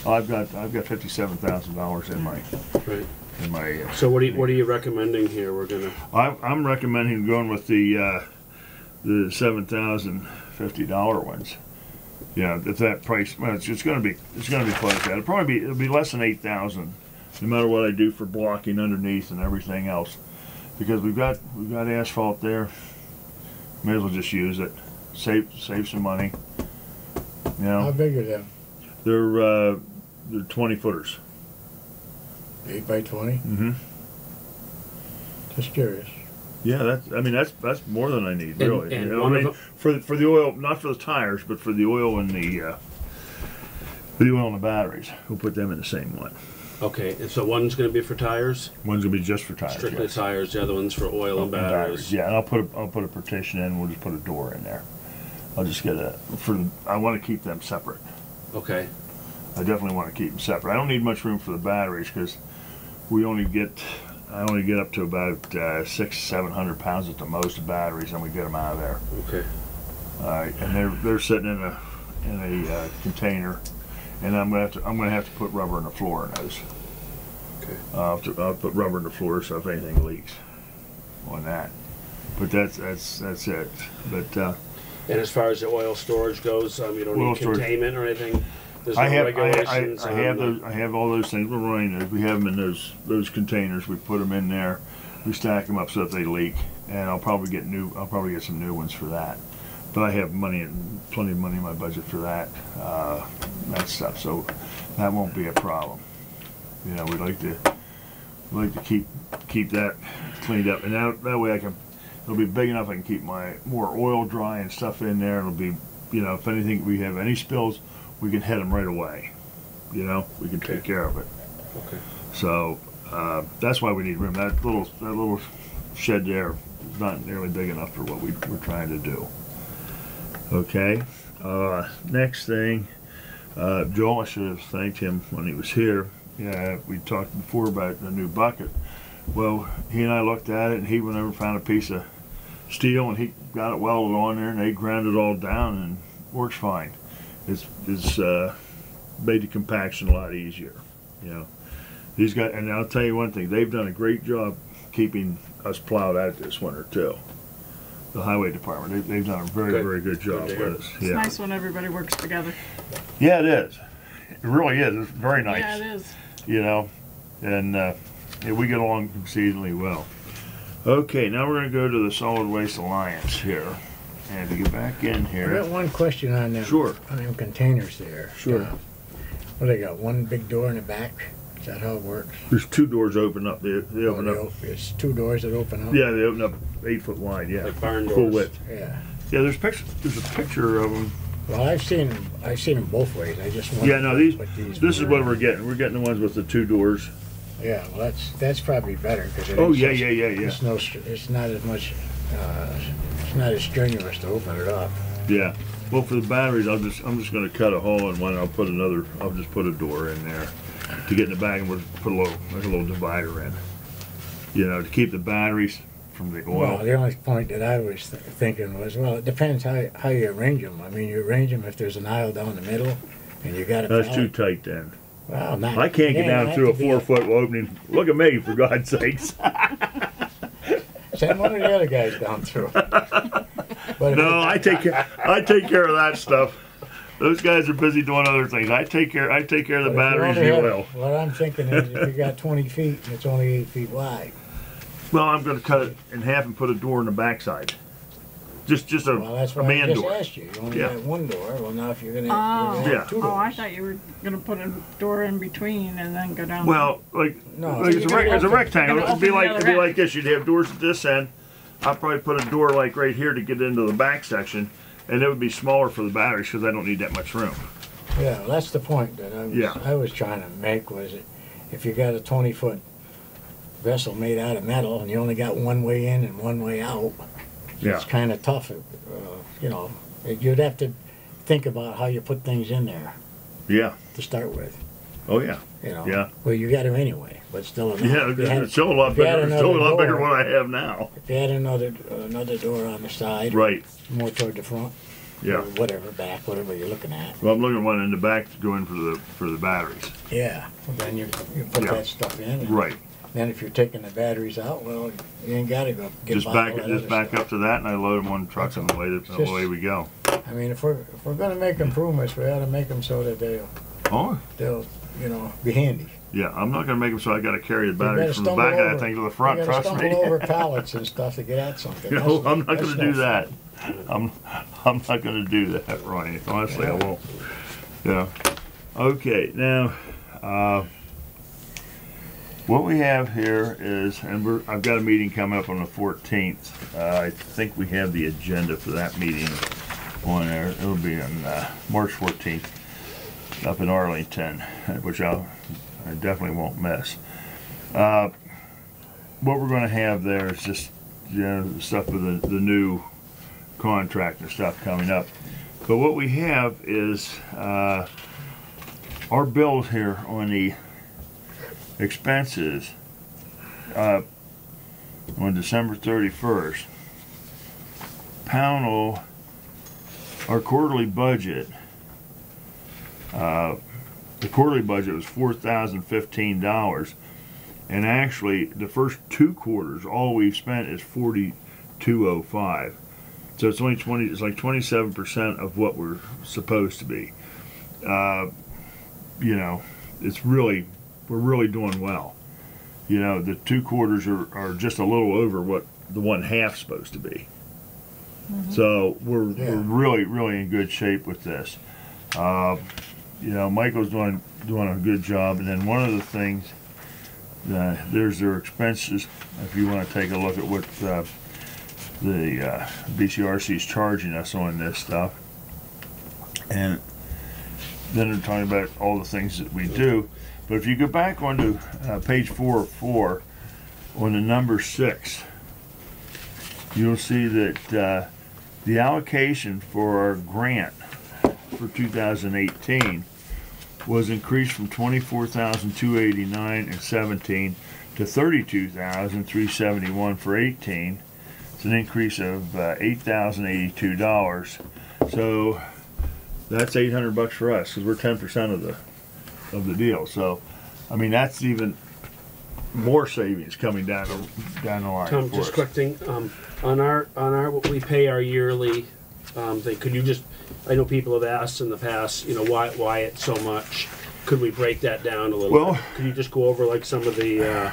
I've got $57,000 in my Right. in my. So what are you recommending here? We're gonna. I'm recommending going with the $7,050 ones. Yeah, at that price, well, it's gonna be close to that. It'll be less than 8,000, no matter what I do for blocking underneath and everything else, because we've got asphalt there. May as well just use it. Save some money. You know. How big are them? They're 20 footers. 8 by 20? Mm-hmm. Just curious. Yeah, that's more than I need, really. And you know, one I of mean, for the oil, not for the tires, but for the oil and the batteries. We'll put them in the same one. Okay, and so one's gonna be for tires, One's gonna be just for tires. strictly yes. tires. The other one's for oil and batteries. Yeah, and I'll put a partition in. We'll just put a door in there. I'll just get I want to keep them separate. Okay. I definitely want to keep them separate. I don't need much room for the batteries because I only get up to about 600-700 pounds at the most of batteries, and we get them out of there. Okay. All right, and they're sitting in a container, and I'm gonna have to put rubber in the floor in those. Okay. I'll put rubber in the floor so if anything leaks on that. But that's it. But And as far as the oil storage goes, you don't Oil need storage. containment or anything. There's no I have regulations. I on have the- those. I have all those things. We're running those. We have them in those containers. We put them in there. We stack them up so that they leak, and I'll probably get some new ones for that. But I have plenty of money in my budget for that stuff, so that won't be a problem. You know, we'd like to keep that cleaned up, and that way it'll be big enough I can keep my more oil dry and stuff in there. It'll be, you know, if we have any spills, we can hit them right away. You know, we can take care of it. Okay. So that's why we need room. That little shed there is not nearly big enough for what we're trying to do. Okay. Next thing, Joel, I should have thanked him when he was here. Yeah, we talked before about the new bucket. Well, he and I looked at it, and he went over and found a piece of steel, and he got it welded on there, and they ground it all down, and works fine. It's made the compaction a lot easier. You know, and I'll tell you one thing, they've done a great job keeping us plowed out this winter too. The highway department, they've done a very good job Good to with hear. us. It's Yeah. nice when everybody works together. Yeah, it is. It really is. It's very nice. Yeah, it is. You know, and yeah, we get along exceedingly well. Okay, now we're going to go to the Solid Waste Alliance here. And to get back in I here. got one question on them. Sure. On them containers there. Sure. Well, they got one big door in the back. Is that how it works? There's two doors open up. They open up. It's two doors that open up. Yeah, they open up 8 foot wide. Yeah, Like barn full doors. width. Yeah. Yeah, there's a picture of them. Well, I've seen them both ways. I just wondered Yeah, no, what these this is were. what we're getting. We're getting the ones with the two doors. Yeah, well, that's probably better because Oh yeah. It's not as much. It's not as strenuous to open it up. Yeah. Well, for the batteries, I'm just going to cut a hole in one. I'll just put a door in there to get in the back, and we'll put a little divider in. You know, to keep the batteries from the oil. Well, the only point that I was thinking was, well, it depends how you arrange them. I mean, you arrange them if there's an aisle down the middle, and you got a That's too pallet. tight then. Well, not, I can't get yeah, down it through a had to be 4 foot opening. Look at me, for God's sakes. Send one of the other guys down through. But No, I take care of that stuff. Those guys are busy doing other things. I take care of the batteries and the oil. What I'm thinking is, if you got 20 feet and it's only 8 feet wide, Well, I'm going to cut it in half and put a door in the backside. Just a, well, that's a what I man just door. asked you. You only Yeah. got one door. Well, now if you're gonna, Oh. have Yeah. two doors. Oh, I thought you were gonna put a door in between and then go down. Well, like No, it's you're a, gonna it's a open- rectangle. you're gonna It'd be open the like other end. this. You'd have doors at this end. I'd probably put a door like right here to get into the back section, and it would be smaller for the batteries because I don't need that much room. Yeah, well, that's the point that I was trying to make, was that if you got a 20-foot vessel made out of metal and you only got one way in and one way out, Yeah. it's kind of tough. You know, you'd have to think about how you put things in there Yeah. to start with. Oh yeah. You know. Yeah. Well, you got them anyway, but still. Yeah. if you had- It's still a lot if you had bigger. It's still a another lot bigger door- than what I have now. If you had another door on the side, Right. more toward the front, Yeah. or whatever, back, whatever you're looking at. Well, I'm looking at one in the back to go in for the batteries. Yeah. Well, then you put Yeah. that stuff in. And Right. Then if you're taking the batteries out, well, you ain't gotta go get Just by back, all that just other back stuff. up to that, and I load them on trucks, and away we go. I mean, if we're gonna make improvements, we ought to make them so that Oh, they'll, you know, be handy. yeah, I'm not gonna make them so I gotta carry the You gotta batteries from the stumble back of that over- thing to the front, You gotta trust stumble me. over pallets and stuff to get at something. No, That's- I'm not that's gonna no do that. I'm not gonna do that, Ronnie. Honestly, I won't. Yeah. Okay, now, what we have here is, and I've got a meeting coming up on the 14th. I think we have the agenda for that meeting on there. It'll be on March 14th up in Arlington, which I definitely won't miss. What we're going to have there is just, you know, stuff with the new contract and stuff coming up. But what we have is our bills here on the expenses on December 31st. Pownal, our quarterly budget, the quarterly budget was $4,015, and actually the first 2 quarters, all we've spent is $4,205. So it's only 20. It's like 27% of what we're supposed to be. You know, it's really, we're really doing well. You know, the 2 quarters are just a little over what the 1/2's supposed to be. So we're really in good shape with this. You know, Michael's doing a good job, and then one of the things, there's their expenses. If you want to take a look at what the BCRC is charging us on this stuff, and then they're talking about all the things that we do. But if you go back onto page 4 of 4 on the number 6, you'll see that the allocation for our grant for 2018 was increased from $24,289 in 17 to $32,371 for 18. It's an increase of $8,082. So that's $800 for us because we're 10% of the deal. So, I mean, that's even more savings coming down the line. Tom, for just us. quick thing, on our what we pay our yearly thing. Could you just? I know people have asked in the past, you know, why it's so much. Could we break that down a little? Well, bit? Could you just go over like some of the?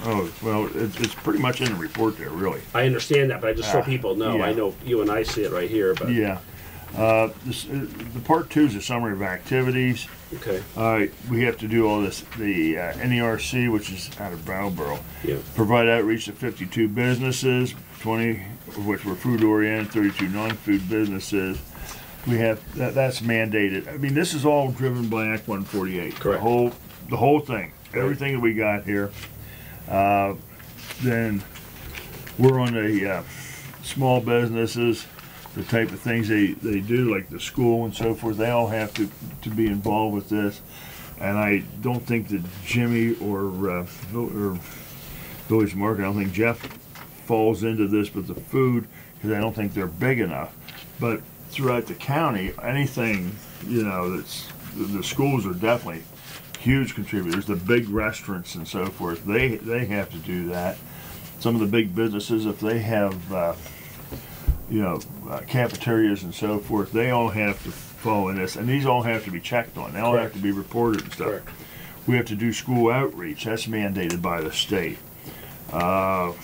Oh, well, it's pretty much in the report there, really. I understand that, but I just so people know. Yeah. I know you and I see it right here, but Yeah. The part 2 is a summary of activities. okay. We have to do all this, the NERC, which is out of Brattleboro. Yeah. Provide outreach to 52 businesses, 20 of which were food oriented, 32 non-food businesses. We have, that's mandated. I mean, this is all driven by Act 148. Correct. The whole thing, everything that we got here. Then we're on the small businesses, the type of things they do, like the school and so forth. They all have to be involved with this. And I don't think that Jimmy or Village Market, I don't think Jeff falls into this with the food because I don't think they're big enough. But throughout the county, anything, you know, the schools are definitely huge contributors. The big restaurants and so forth, they have to do that. Some of the big businesses, if they have you know, cafeterias and so forth, they all have to follow in this, and these all have to be checked on. They all have to be reported and stuff. Correct. We have to do school outreach. That's mandated by the state. So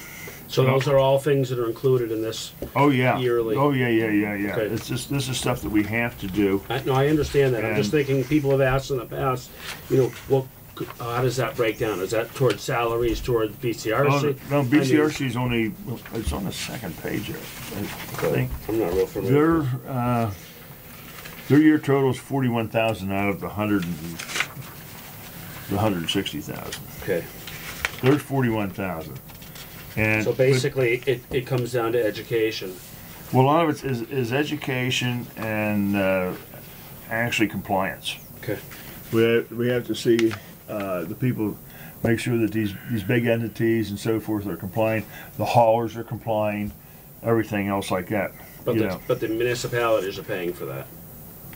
those are all things that are included in this. Oh yeah. Yearly. Oh yeah. Okay. It's just, this is stuff that we have to do. No, I understand that. I'm just And- thinking people have asked in the past, you know, well, how does that break down? Is that towards salaries, towards BCRC? No, BCRC is only, it's on the second page here, I think. I'm not real familiar. Their year total is 41,000 out of the 160,000. Okay. There's 41,000. And So basically, it comes down to education. well, a lot of it is education and actually compliance. Okay. We have to see the people, make sure that these big entities and so forth are complying. The haulers are complying, everything else like that. But you the, know. but the municipalities are paying for that.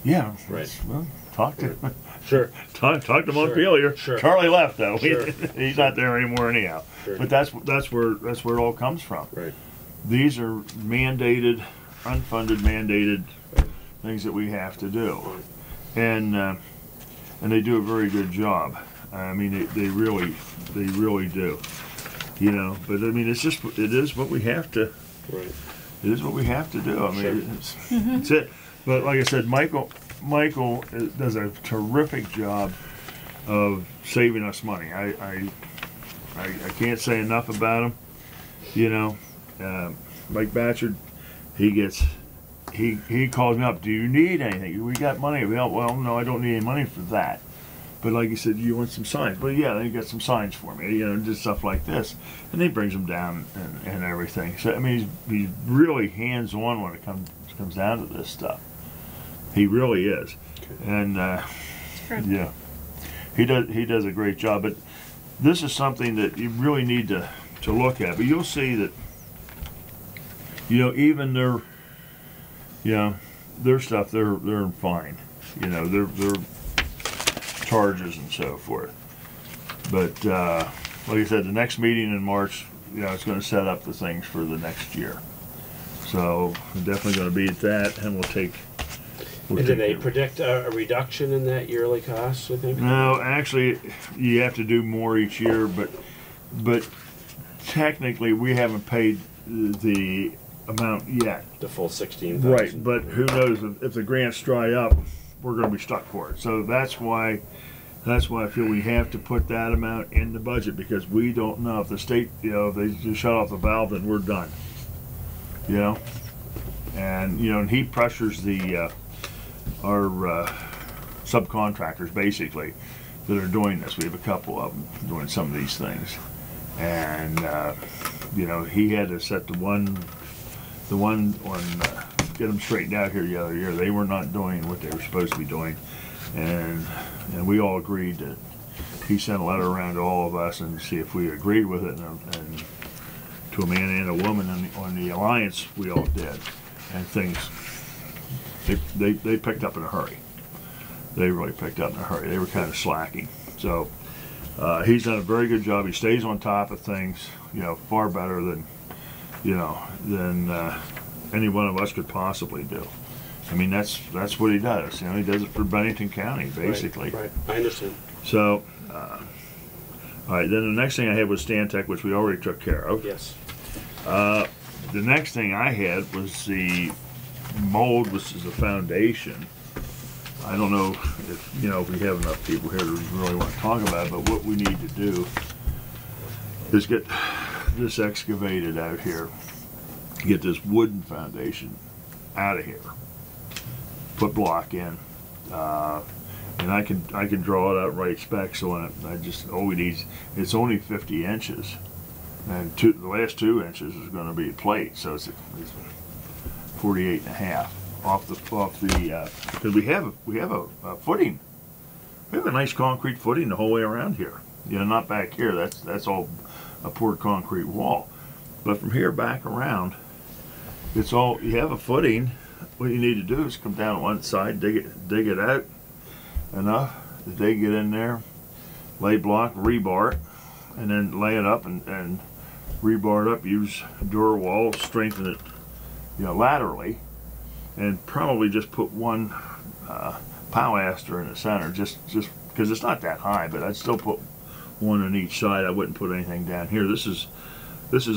Yeah. Right. Well, talk to Sure. talk to Sure. Montpelier. Sure. Charlie left though. Sure. He's not there anymore anyhow. Sure. But that's where it all comes from. Right. These are mandated, unfunded, mandated things that we have to do, and they do a very good job. I mean, they really do. You know, but I mean, it is what we have to. Right. It is what we have to do. I mean, Sure. it's it. But like I said, Michael does a terrific job of saving us money. I can't say enough about him. You know, Mike Batchard, he calls me up. Do you need anything? We got money available. Well, no, I don't need any money for that. But like you said, you want some signs. But yeah, they got some signs for me. You know, just stuff like this, and he brings them down and everything. So I mean, he's really hands-on when it comes down to this stuff. He really is, and yeah, he does a great job. But this is something that you really need to look at. But you'll see that, you know, even their stuff, they're fine. You know, their charges and so forth. But like I said, the next meeting in March, you know, it's going to set up the things for the next year. So we're definitely going to be at that, and we'll take. And do they predict a reduction in that yearly cost, I think? No, actually, you have to do more each year, but technically we haven't paid the amount yet. The full 16,000. Right, but who knows if the grants dry up, we're going to be stuck for it. So that's why I feel we have to put that amount in the budget, because we don't know if the state, you know, if they just shut off the valve, then we're done. You know, and you know, and he pressures our subcontractors basically that are doing this. We have a couple of them doing some of these things, and you know, he had to set the one on get them straightened out here the other year. They were not doing what they were supposed to be doing, and we all agreed that he sent a letter around to all of us and see if we agreed with it, and to a man and a woman on the alliance, we all did, and things. They picked up in a hurry. They really picked up in a hurry. They were kind of slacking. So he's done a very good job. He stays on top of things, you know, far better than, you know, than any one of us could possibly do. I mean, that's what he does. You know, he does it for Bennington County, basically. Right. I understand. So, all right. Then the next thing I had was Stantec, which we already took care of. Yes. The next thing I had was the mold, which is a foundation. I don't know if, you know, if we have enough people here to really want to talk about it, but what we need to do is get this excavated out here, get this wooden foundation out of here, put block in, and I can draw it out and write specs on it. All we need, it's only 50 inches, and the last 2 inches is going to be plate, so it's 48 and a half off the because we have a footing. We have a nice concrete footing the whole way around here. You know, not back here. That's all a poured concrete wall. But from here back around, it's all, you have a footing. What you need to do is come down one side, dig it out enough to dig it in there, lay block, rebar it, and then lay it up and rebar it up. Use door wall, strengthen it, you know, laterally, and probably just put one pilaster in the center, just because it's not that high, but I'd still put one on each side. I wouldn't put anything down here. This is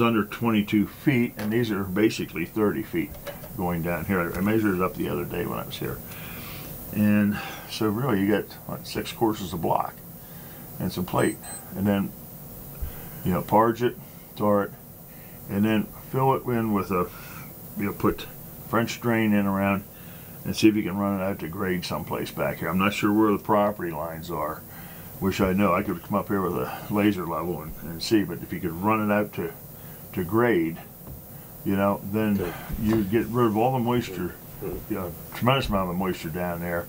under 22 feet, and these are basically 30 feet going down here. I measured it up the other day when I was here, and so really you get what, 6 courses of block and some plate, and then, you know, parge it, tar it, and then fill it in with a, you know, put French drain in around and see if you can run it out to grade someplace back here. I'm not sure where the property lines are. Wish I know. I could come up here with a laser level and see, but if you could run it out to grade, you know, then you get rid of all the moisture, you know, tremendous amount of moisture down there,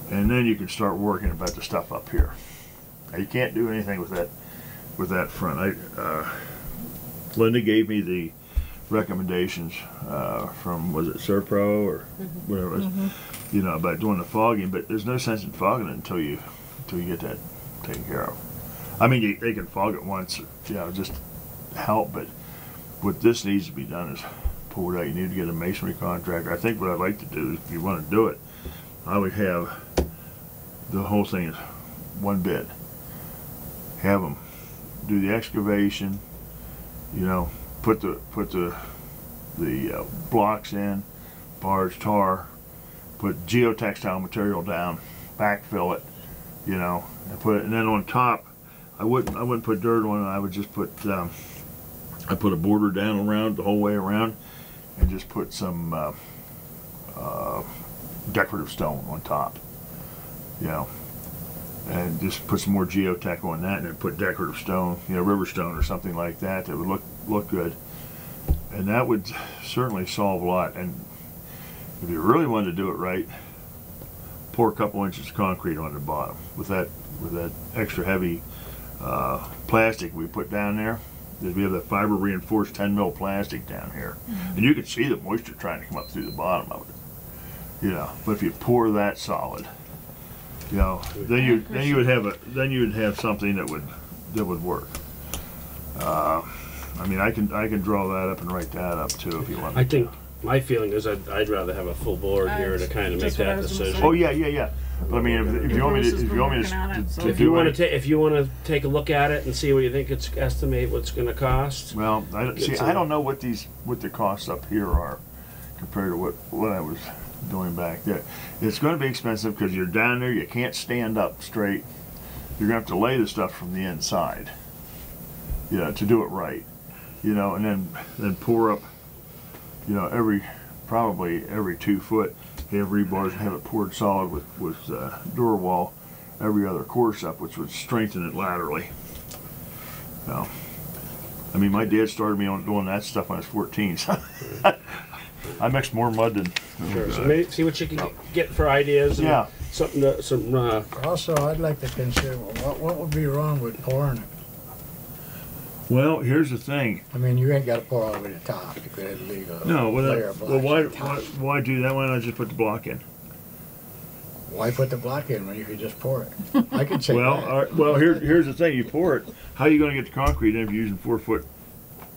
and then you can start working about the stuff up here. Now, you can't do anything with that front. Linda gave me the recommendations from, was it Serpro or whatever it was, you know, about doing the fogging, but there's no sense in fogging it until you get that taken care of. I mean, they can fog it once, you know, just help, but what this needs to be done is pull it out. You need to get a masonry contractor. I think what I'd like to do is, if you want to do it, I would have the whole thing is one bid. Have them do the excavation, you know, put the blocks in, bars, tar, put geotextile material down, backfill it, you know, and then on top, I wouldn't put dirt on it. I would just put I put a border down around the whole way around, and just put some decorative stone on top, you know, and just put some more geotech on that, and then put decorative stone, you know, river stone or something like that that would look good, and that would certainly solve a lot. And if you really wanted to do it right, pour a couple inches of concrete on the bottom with that extra heavy plastic we put down there. We have that fiber reinforced 10 mil plastic down here, and you can see the moisture trying to come up through the bottom of it, you know. But if you pour that solid, you know, then you would have something that would work. I mean, I can draw that up and write that up too if you want. I think my feeling is I'd rather have a full board here to kind of make That's what I that was gonna decision. say. Oh yeah. But I mean, if you want me to, If you want to take a look at it and see what you think it's estimate what's going to cost. well, I don't know what the costs up here are compared to what I was doing back there. It's going to be expensive because you're down there. You can't stand up straight. You're going to have to lay the stuff from the inside, you know, to do it right, you know, and then pour up, you know, probably every 2 foot. Have rebars and have it poured solid with door wall every other course up, which would strengthen it laterally. So, I mean, my dad started me on doing that stuff when I was 14. So I mixed more mud than. Sure. So maybe see what you can get for ideas. And yeah. Some. Also, I'd like to consider, what would be wrong with pouring it? Well, here's the thing. I mean, you ain't got to pour all the way to the top. You could leave a layer of blocks well, at the top. why do that? Why not just put the block in? Why put the block in when you could just pour it? I could say that. Well, here's the thing. You pour it. How are you going to get the concrete in if you're using 4-foot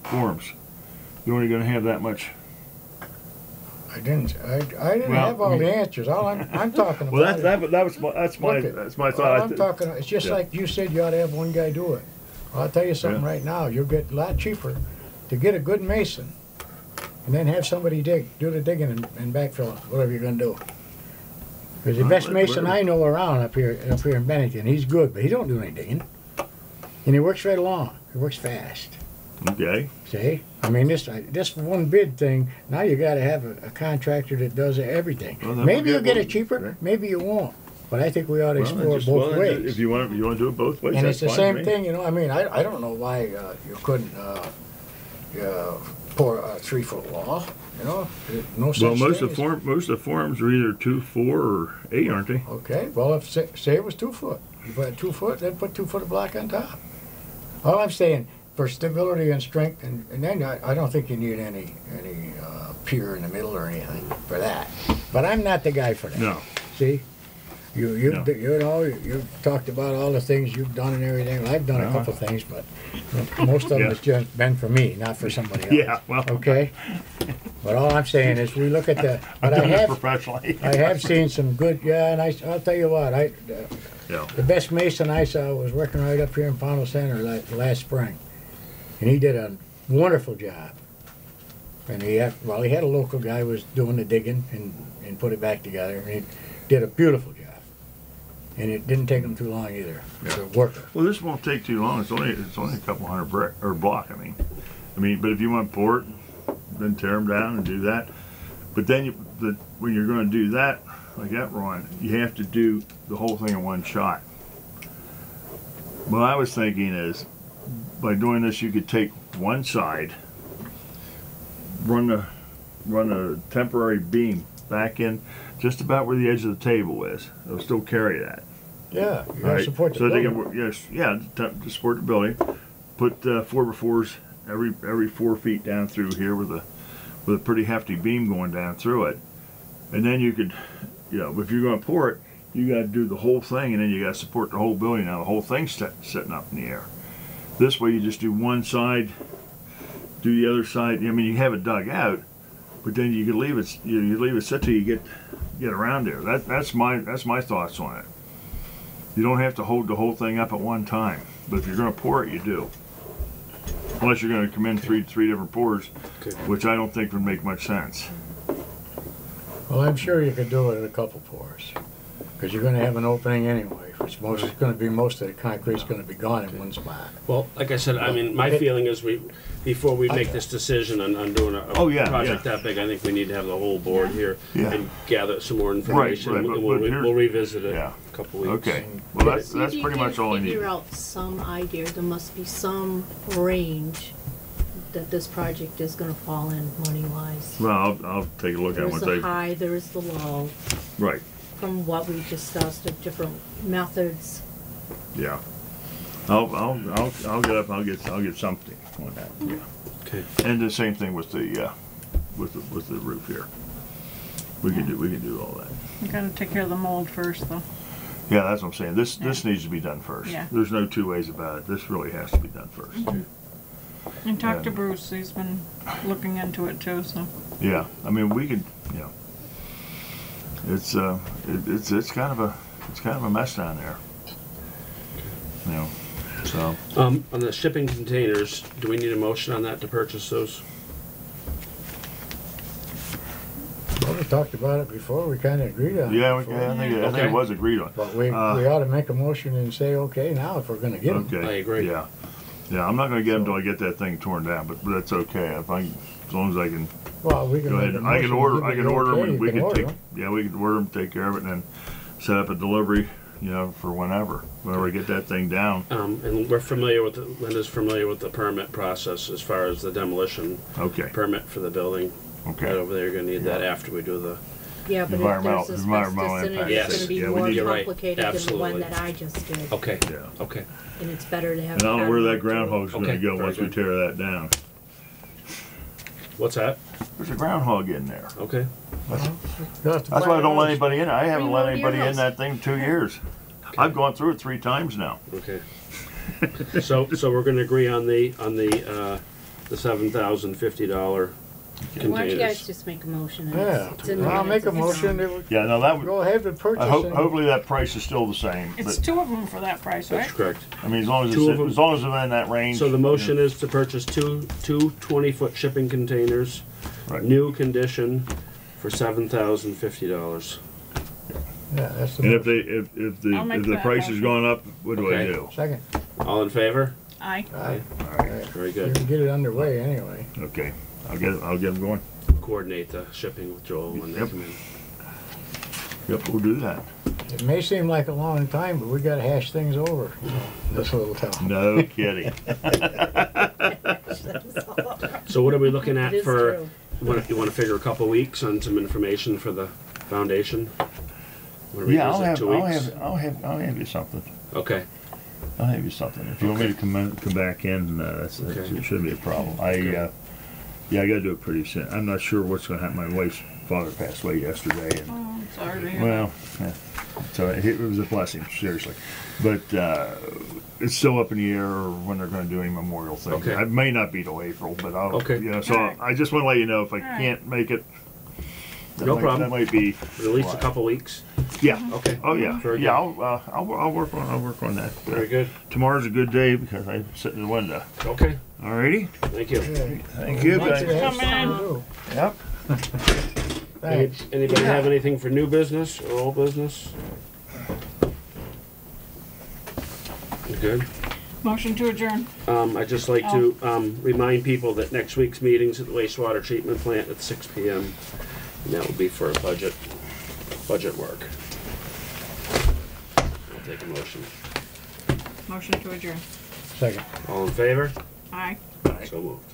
forms? You're only going to have that much. I didn't have all the answers. All I'm talking about. Well, that's my thought. All I'm talking. It's just like you said. You ought to have one guy do it. I'll tell you something right now. You'll get a lot cheaper to get a good mason, and then have somebody do the digging and backfill it, whatever you're going to do. Because the best mason I know around up here in Bennington, he's good, but he don't do any digging, and he works right along. He works fast. Okay. See, I mean this one bid thing. Now you got to have a contractor that does everything. Well, maybe you'll get it cheaper. Maybe you won't. But I think we ought to explore both ways. If you want to do it both ways, and it's the same thing, you know. I mean, I don't know why you couldn't pour a 3-foot wall. You know, no such Well, most thing of the forms are either 2, 4, or 8, aren't they? Okay. Well, if say it was 2 foot, you put 2 foot, then put 2 foot of block on top. All I'm saying, for stability and strength, and then I don't think you need any pier in the middle or anything for that. But I'm not the guy for that. No. See. You've talked about all the things you've done and everything. Well, I've done a couple things, but most of them has just been for me, not for somebody else. Yeah, well. Okay? But all I'm saying is we look at the... But I have seen some good... Yeah, and I'll tell you what, the best mason I saw was working right up here in Pownal Center last spring. And he did a wonderful job. And he had a local guy who was doing the digging and put it back together. And he did a beautiful job. And it didn't take them too long either. It's a worker. Well, this won't take too long. It's only a couple hundred brick or block. I mean, but if you want to pour it, then tear them down and do that. But then when you're going to do that, like that, Ron, you have to do the whole thing in one shot. What I was thinking is, by doing this, you could take one side, run a temporary beam back in just about where the edge of the table is. It'll still carry that. Yeah, you gotta support the building. To support the building. Put 4x4s every 4 feet down through here with a pretty hefty beam going down through it, and then you could you know, if you're gonna pour it, you gotta do the whole thing, and then you gotta support the whole building. Now the whole thing's sitting up in the air. This way, you just do one side, do the other side. I mean, you have it dug out, but then you can leave it. You leave it sit till you get around there. That's my thoughts on it. You don't have to hold the whole thing up at one time, but if you're gonna pour it, you do. Unless you're gonna come in three different pours, Okay. which I don't think would make much sense. Well, I'm sure you could do it in a couple pours, because you're gonna have an opening anyway. It's gonna be, most of the concrete's gonna be gone in one spot. Well, like I said, I mean, my feeling is before we make this decision on doing a project that big, I think we need to have the whole board here Yeah. and gather some more information, Right, and but we'll here's- revisit it Yeah. in a couple weeks. Okay. Well, that's See if you pretty can much all I need. Figure out some idea, there must be some range that this project is gonna fall in money-wise. Well, I'll take a look at it There's once the I. high, there's the low, Right. from what we discussed of different methods. Yeah. I'll get up. I'll get something on that. Yeah. Okay. And the same thing with the roof here. We can do all that. You gotta take care of the mold first, though. Yeah, that's what I'm saying. This needs to be done first. Yeah. There's no two ways about it. This really has to be done first. And talk to And- Bruce, he's been looking into it too, so. Yeah. I mean, we could. You know. It's kind of a mess down there. You know. So. On the shipping containers, do we need a motion on that to purchase those? Well, we talked about it before, we kinda agreed on it. Yeah, before. I think Okay. it was agreed on. But we ought to make a motion and say, okay, now if we're gonna get them. Okay. I agree. Yeah. Yeah, I'm not gonna get them until I get that thing torn down, but that's okay. If as long as I can Well, we can go make ahead. a I can motion, order. give I you can the order them, okay, and we you can order take. 'em. Yeah, we can order them, take care of it, and then set up a delivery. You know, for whenever we get that thing down. And we're familiar with, Linda's familiar with the permit process as far as the demolition Okay. permit for the building. Right Okay. over there, you're gonna need that after we do the, Yeah, but if Environmental- there's environmental asbestos in it, impact. it's Yes. gonna be Yeah, we more need- You're right. complicated than the Absolutely. one that I just did. okay, Yeah. okay. And it's better to have. And I don't know where pattern that groundhog's gonna Okay, go very once we good. tear that down. What's that? There's a groundhog in there. Okay. That's why I don't let anybody in. I haven't let Bring one to anybody your in that thing in 2 years. I've gone through it 3 times now. Okay. So we're gonna agree on the $7,050 Why don't you guys containers. just make a motion? and Yeah, it's in the I'll make a minutes, it's motion done. to Yeah, no, that would. go ahead with purchasing. Hopefully that price is still the same. It's But, two of them for that price, right? That's correct. I mean, as long as Two of them. as long as it's in that range. So the motion is to purchase two 20-foot shipping containers, Right. new condition, for $7,050. Yeah, that's the And if motion. I'll make if the that price has motion. gone up, what do I Okay. do? Second. All in favor? Aye. Aye. Very You good. can get it underway anyway. Okay, I'll get them going. Coordinate the shipping with Joel when they Yep. come in. Yep, we'll do that. It may seem like a long time, but we gotta hash things over, you know, in this little town. No kidding. So what are we looking It at is for, true. you wanna figure a couple weeks on some information for the foundation? What do we Yeah, use it, 2 weeks? I'll have you something. Okay, I'll have you something. If you want me to come back in, that Okay. shouldn't be a problem. Okay. Yeah, I gotta do it pretty soon. I'm not sure what's gonna happen. My wife's father passed away yesterday, and Oh, I'm sorry to hear that. well, yeah. So it was a blessing, seriously. But it's still up in the air when they're going to do any memorial thing. Okay. It may not be till April, but I'll. Okay. You know, so Alright. I just want to let you know if I Alright. can't make it. No problem. That might be. at least a Right. couple weeks. Yeah. Okay. Oh yeah. Very Yeah. good. I'll work on that. Very good. Tomorrow's a good day because I sit in the window. Okay, Alrighty. thank you. Thank you. Thanks guys. for coming in. Yep. Thanks. Anybody have anything for new business or old business? You good? Motion to adjourn. I'd just like to remind people that next week's meeting's at the wastewater treatment plant at 6 p.m. And that will be for budget work. I'll take a motion. Motion to adjourn. Second. All in favor? Aye. So moved.